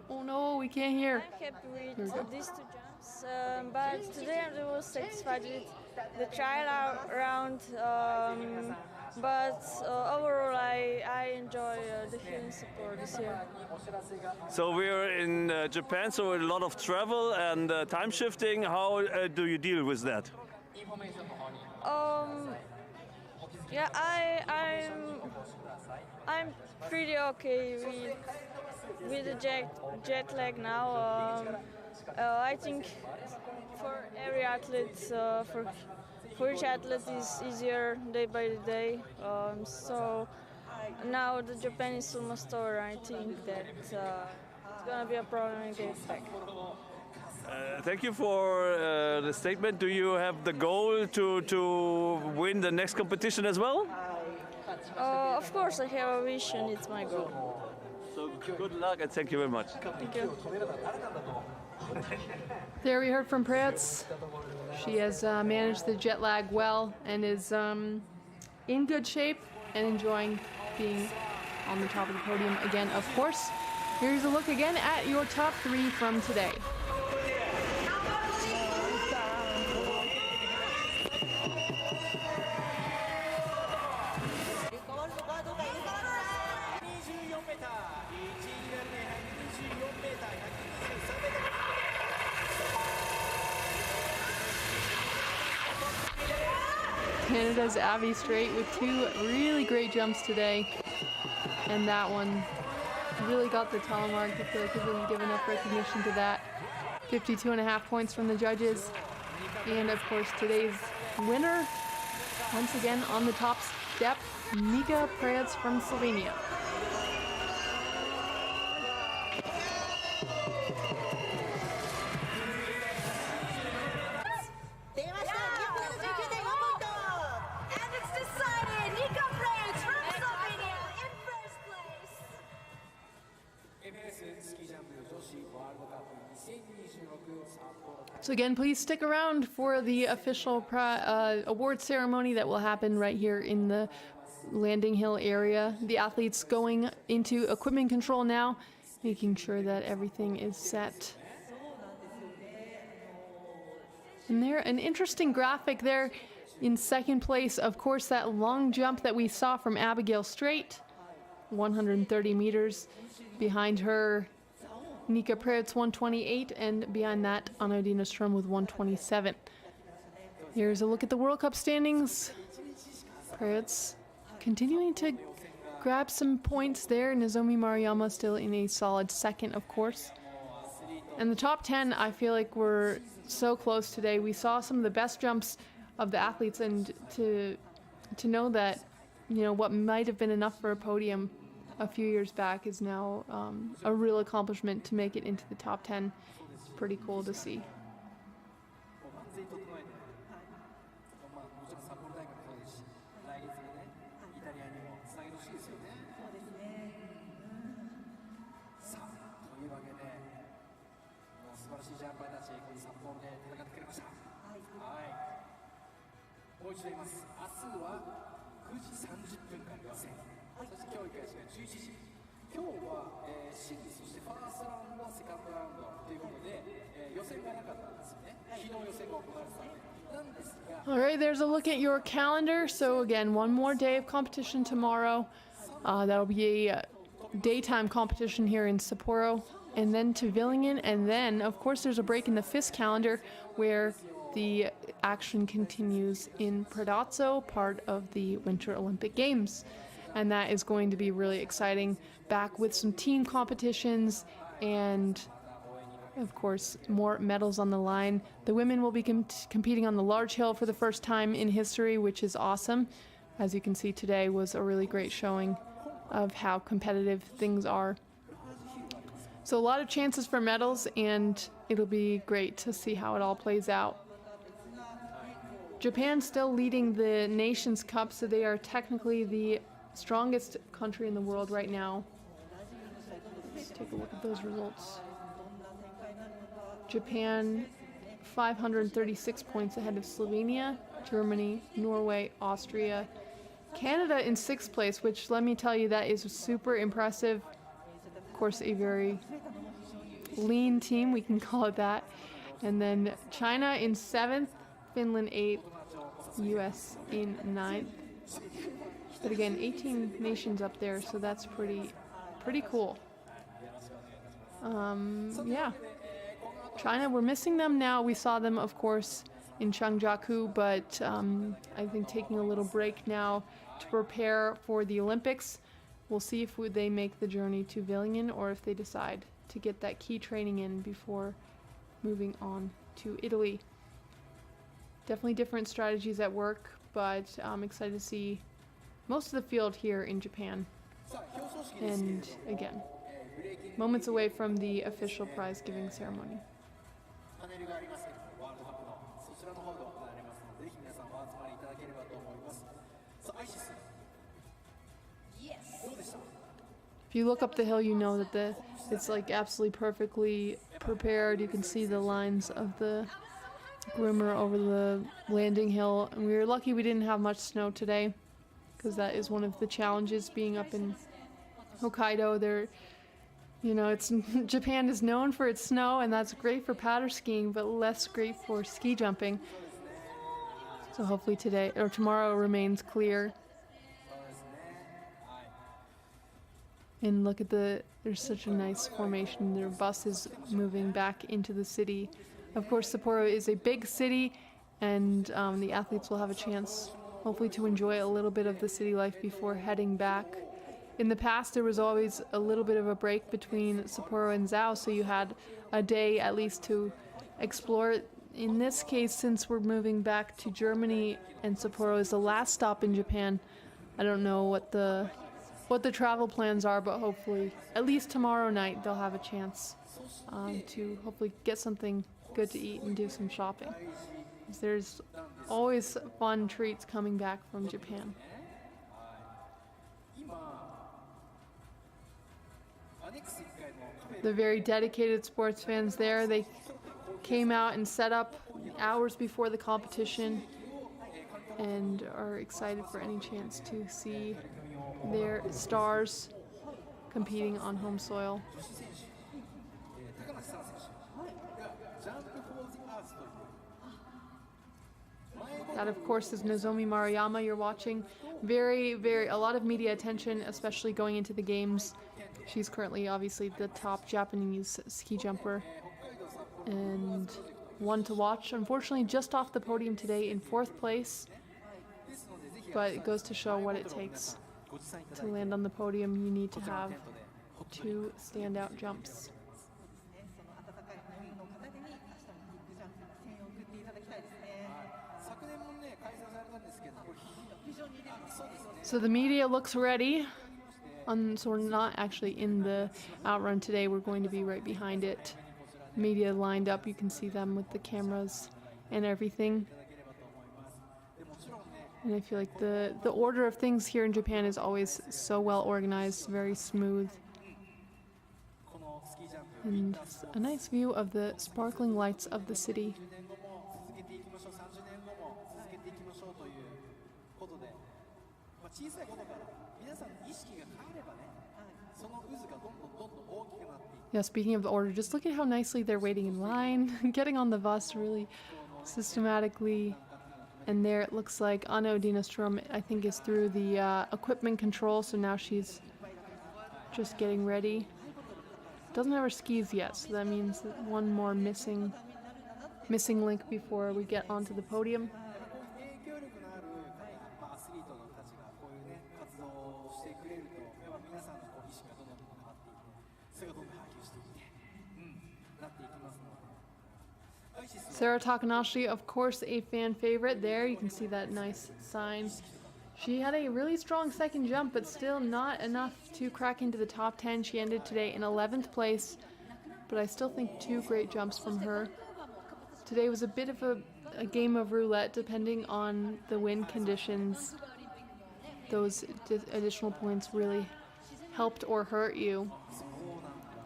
Oh no, we can't hear. I'm happy with these 2 jumps, but today I was satisfied with the trial round. But overall, I enjoy the here in Sapporo this year. So we're in Japan, so a lot of travel and time shifting. How do you deal with that? Yeah, I'm pretty okay with the jet lag now. I think for every athlete, for each athlete is easier day by day. So now the Japan is almost over. I think that it's gonna be a problem in getting back. Thank you for the statement. Do you have the goal to win the next competition as well? Of course, I have a vision. It's my goal. So good luck and thank you very much. Thank you. There we heard from Preetz. She has managed the jet lag well and is in good shape and enjoying being on the top of the podium again, of course. Here's a look again at your top 3 from today. Canada's Abby Strait with two really great jumps today. And that one really got the telemark. I feel like we didn't give enough recognition to that. 52.5 points from the judges. And of course today's winner, once again on the top step, Nika Prevc from Slovenia. And it's decided, Nika Prevc from Slovenia in first place. FIS スキージャンプ女子ワールドカップ2026札幌。 So again, please stick around for the official award ceremony that will happen right here in the landing hill area. The athletes going into equipment control now, making sure that everything is set. And there, an interesting graphic there in second place. Of course, that long jump that we saw from Abigail Strait, 130 meters. Behind her, Nika Prevc 128, and behind that, Anna-Odina Ström with 127. Here's a look at the World Cup standings. Prevc continuing to grab some points there. Nozomi Maruyama still in a solid second, of course. And the top 10, I feel like we're so close today. We saw some of the best jumps of the athletes, and to know that, you know, what might have been enough for a podium a few years back is now a real accomplishment to make it into the top 10. It's pretty cool to see. All right, there's a look at your calendar. So again, one more day of competition tomorrow. That'll be a daytime competition here in Sapporo, and then to Villingen, and then of course there's a break in the FIS calendar where the action continues in Predazzo, part of the Winter Olympic Games. And that is going to be really exciting, back with some team competitions and of course more medals on the line. The women will be competing on the large hill for the first time in history, which is awesome. As you can see, today was a really great showing of how competitive things are. So a lot of chances for medals, and it'll be great to see how it all plays out. Japan still leading the Nations Cup, so they are technically the strongest country in the world right now. Let's take a look at those results. Japan 536 points ahead of Slovenia, Germany, Norway, Austria, Canada in 6th place, which, let me tell you, that is super impressive. Of course, a very lean team, we can call it that. And then China in 7th, Finland 8th, US in 9th. But again, 18 nations up there, so that's pretty cool. Yeah. China, we're missing them now. We saw them, of course, in Changjiakou, but I think taking a little break now to prepare for the Olympics. We'll see if they make the journey to Villingen or if they decide to get that key training in before moving on to Italy. Definitely different strategies at work, but I'm excited to see most of the field here in Japan. And again, moments away from the official prize giving ceremony. If you look up the hill, you know that it's like absolutely perfectly prepared. You can see the lines of the groomer over the landing hill. And we were lucky we didn't have much snow today, because that is one of the challenges being up in Hokkaido. There, you know, Japan is known for its snow, and that's great for powder skiing, but less great for ski jumping. So hopefully today or tomorrow remains clear. And look at there's such a nice formation. Their bus is moving back into the city. Of course, Sapporo is a big city, and the athletes will have a chance hopefully to enjoy a little bit of the city life before heading back. In the past, there was always a little bit of a break between Sapporo and Zao, so you had a day at least to explore it. In this case, since we're moving back to Germany and Sapporo is the last stop in Japan, I don't know what the travel plans are, but hopefully at least tomorrow night they'll have a chance to hopefully get something good to eat and do some shopping. There's always fun treats coming back from Japan. The very dedicated sports fans there, they came out and set up hours before the competition and are excited for any chance to see their stars competing on home soil. That, of course, is Nozomi Maruyama you're watching. A lot of media attention, especially going into the games. She's currently, obviously, the top Japanese ski jumper and one to watch. Unfortunately, just off the podium today in 4th place, but it goes to show what it takes to land on the podium. You need to have 2 standout jumps. So the media looks ready. So we're not actually in the outrun today. We're going to be right behind it. Media lined up. You can see them with the cameras and everything. And I feel like the order of things here in Japan is always so well organized, very smooth. And a nice view of the sparkling lights of the city. Yeah, speaking of the order, just look at how nicely they're waiting in line, getting on the bus really systematically. And there it looks like Anna Odina-Strom, I think, is through the equipment control, so now she's just getting ready. Doesn't have her skis yet, so that means one more missing link before we get onto the podium. Sarah Takanashi, of course, a fan favorite there. You can see that nice sign. She had a really strong second jump, but still not enough to crack into the top 10. She ended today in 11th place, but I still think 2 great jumps from her. Today was a bit of a game of roulette, depending on the wind conditions. Those additional points really helped or hurt you.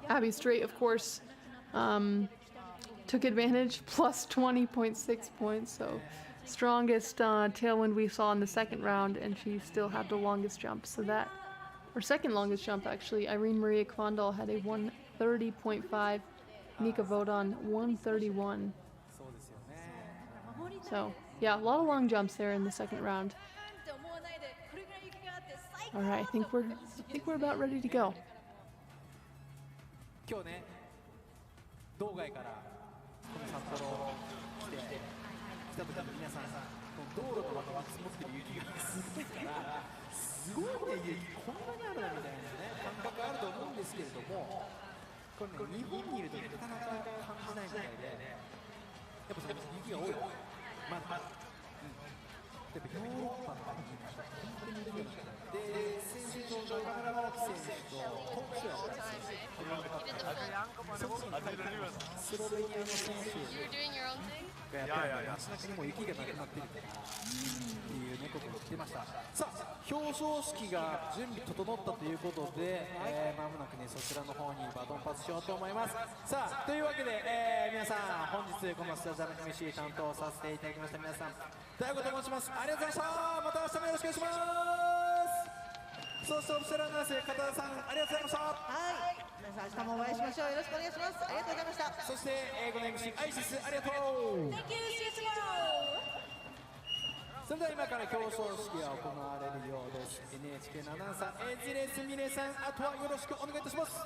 Abby Strait, of course, took advantage, plus 20.6 points, so strongest tailwind we saw in the second round, and she still had the longest jump. So that, or second longest jump actually, Irene Maria Kvandal had a 130.5, Nika Vodon 131. So yeah, a lot of long jumps there in the second round. All right, I think we're about ready to go. この札幌来た時に皆さん道路とまた積もってる雪がすごいからすごいね雪こんなにあるのみたいなね感覚あると思うんですけれどもこれね日本にいるとなかなか感じないみたいでやっぱその雪が多いまだやっぱヨーロッパの雪が本当に雪がなくてで先週ちょうどカメラマーク選手とトークショーやったんですよスロベニアの選手がやっぱり街中にも雪がなくなっているっていうねことを言ってました。さあ表彰式が準備整ったということで、まもなくねそちらの方にバトンパスしようと思います。さあというわけで、皆さん本日このスタジアム MC 担当させていただきました皆さん大悟と申します。ありがとうございました。また明日もよろしくお願いします。そしてオフィシャルアナウンサー片田さんありがとうございました。はい皆さん明日もお会いしましょう。よろしくお願いします。ありがとうございました。そして英語の MC アイシスありがとう。 Thank you, see you tomorrow. それでは今から表彰式が行われるようです。 NHK のアナウンサーエジレスミレさんあとはよろしくお願いいたします。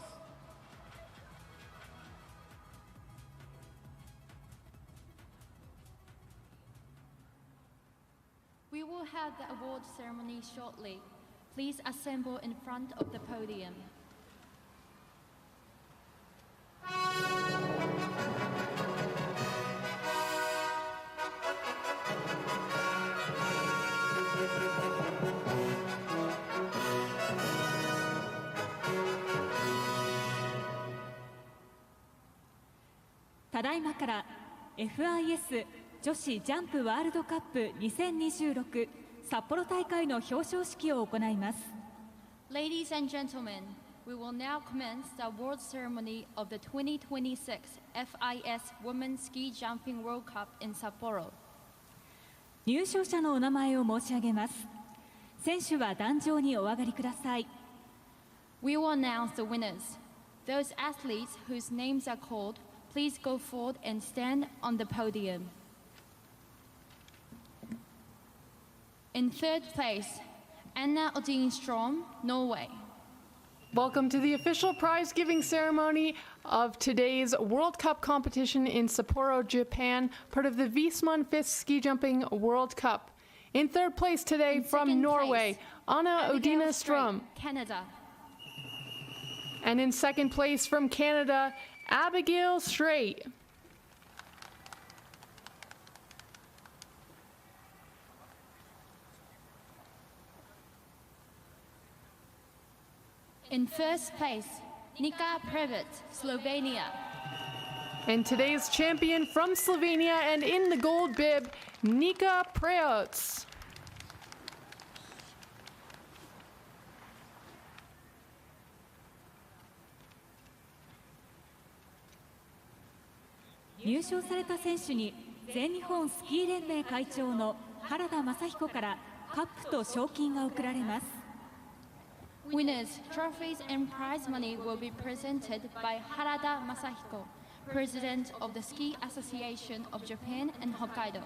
We will will have the award ceremony shortly. Please assemble in front of the podium. FIS 女子ジャンプワールドカップ2026札幌大会の表彰式を行います。Ladies and gentlemen, we will now commence the award ceremony of the 2026 FIS Women's Ski Jumping World Cup in Sapporo. 入賞者のお名前を申し上げます。選手は壇上にお上がりください。We will announce the winners. Those athletes whose names are called, please go forward and stand on the podium. In third place, Anna Odin Strom, Norway. Welcome to the official prize-giving ceremony of today's World Cup competition in Sapporo, Japan, part of the Viessmann FIS Ski Jumping World Cup. In third place today from Norway, place, Anna Odina Strom. Canada. And in second place from Canada, Abigail Strait. In first place, Nika Previc, Slovenia. And today's champion from Slovenia and in the gold bib, Nika Previc.入賞された選手に全日本スキー連盟会長の原田雅彦からカップと賞金が贈られます。Winners, trophies and prize money will be presented by Harada Masahiko, President of the Ski Association of Japan and Hokkaido.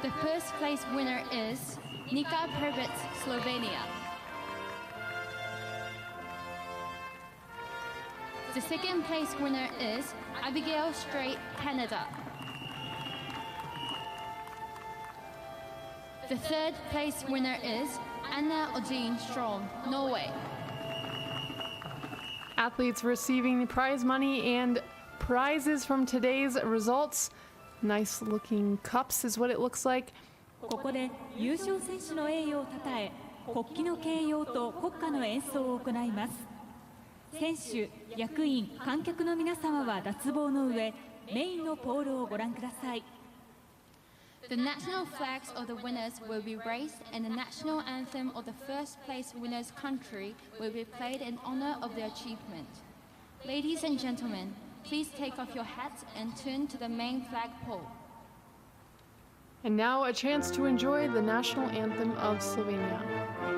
The first place winner is Nika Previc, Slovenia. The second place winner is Abigail Strait, Canada. The third place winner is Anna Odin Strom, Norway. Athletes receiving the prize money and prizes from today's results. Nice looking cups is what it looks like. ここで優勝選手の栄誉をたたえ、国旗の掲揚と国歌の演奏を行います。選手、役員、観客の皆様は脱帽の上、メインのポールをご覧ください。The national flags of the winners will be raised and the national anthem of the first place winner's country will be played in honor of their achievement. Ladies and gentlemen, please take off your hats and turn to the main flagpole. And now a chance to enjoy the national anthem of Slovenia.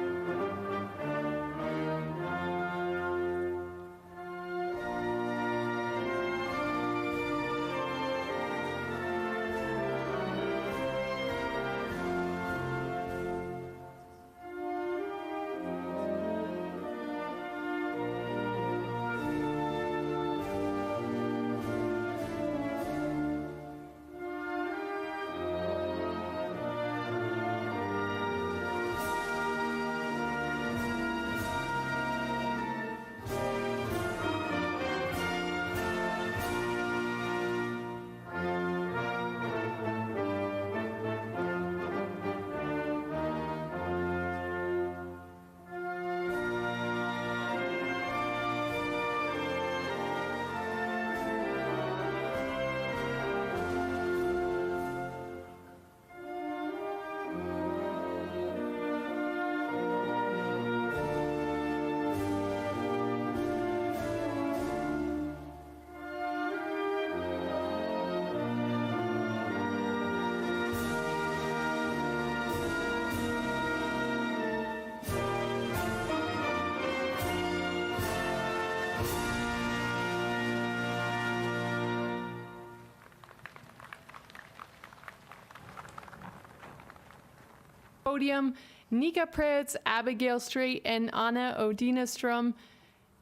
Podium, Nika Previc, Abigail Strait, and Anna Odina Strom.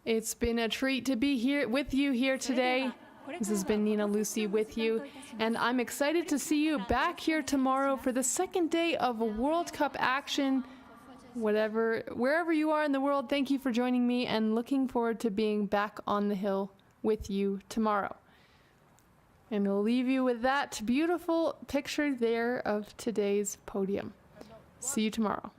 It's been a treat to be here with you here today. This has been Nina Lucy with you, and I'm excited to see you back here tomorrow for the second day of World Cup action. Wherever you are in the world, thank you for joining me, and looking forward to being back on the hill with you tomorrow. And we'll leave you with that beautiful picture there of today's podium. See you tomorrow.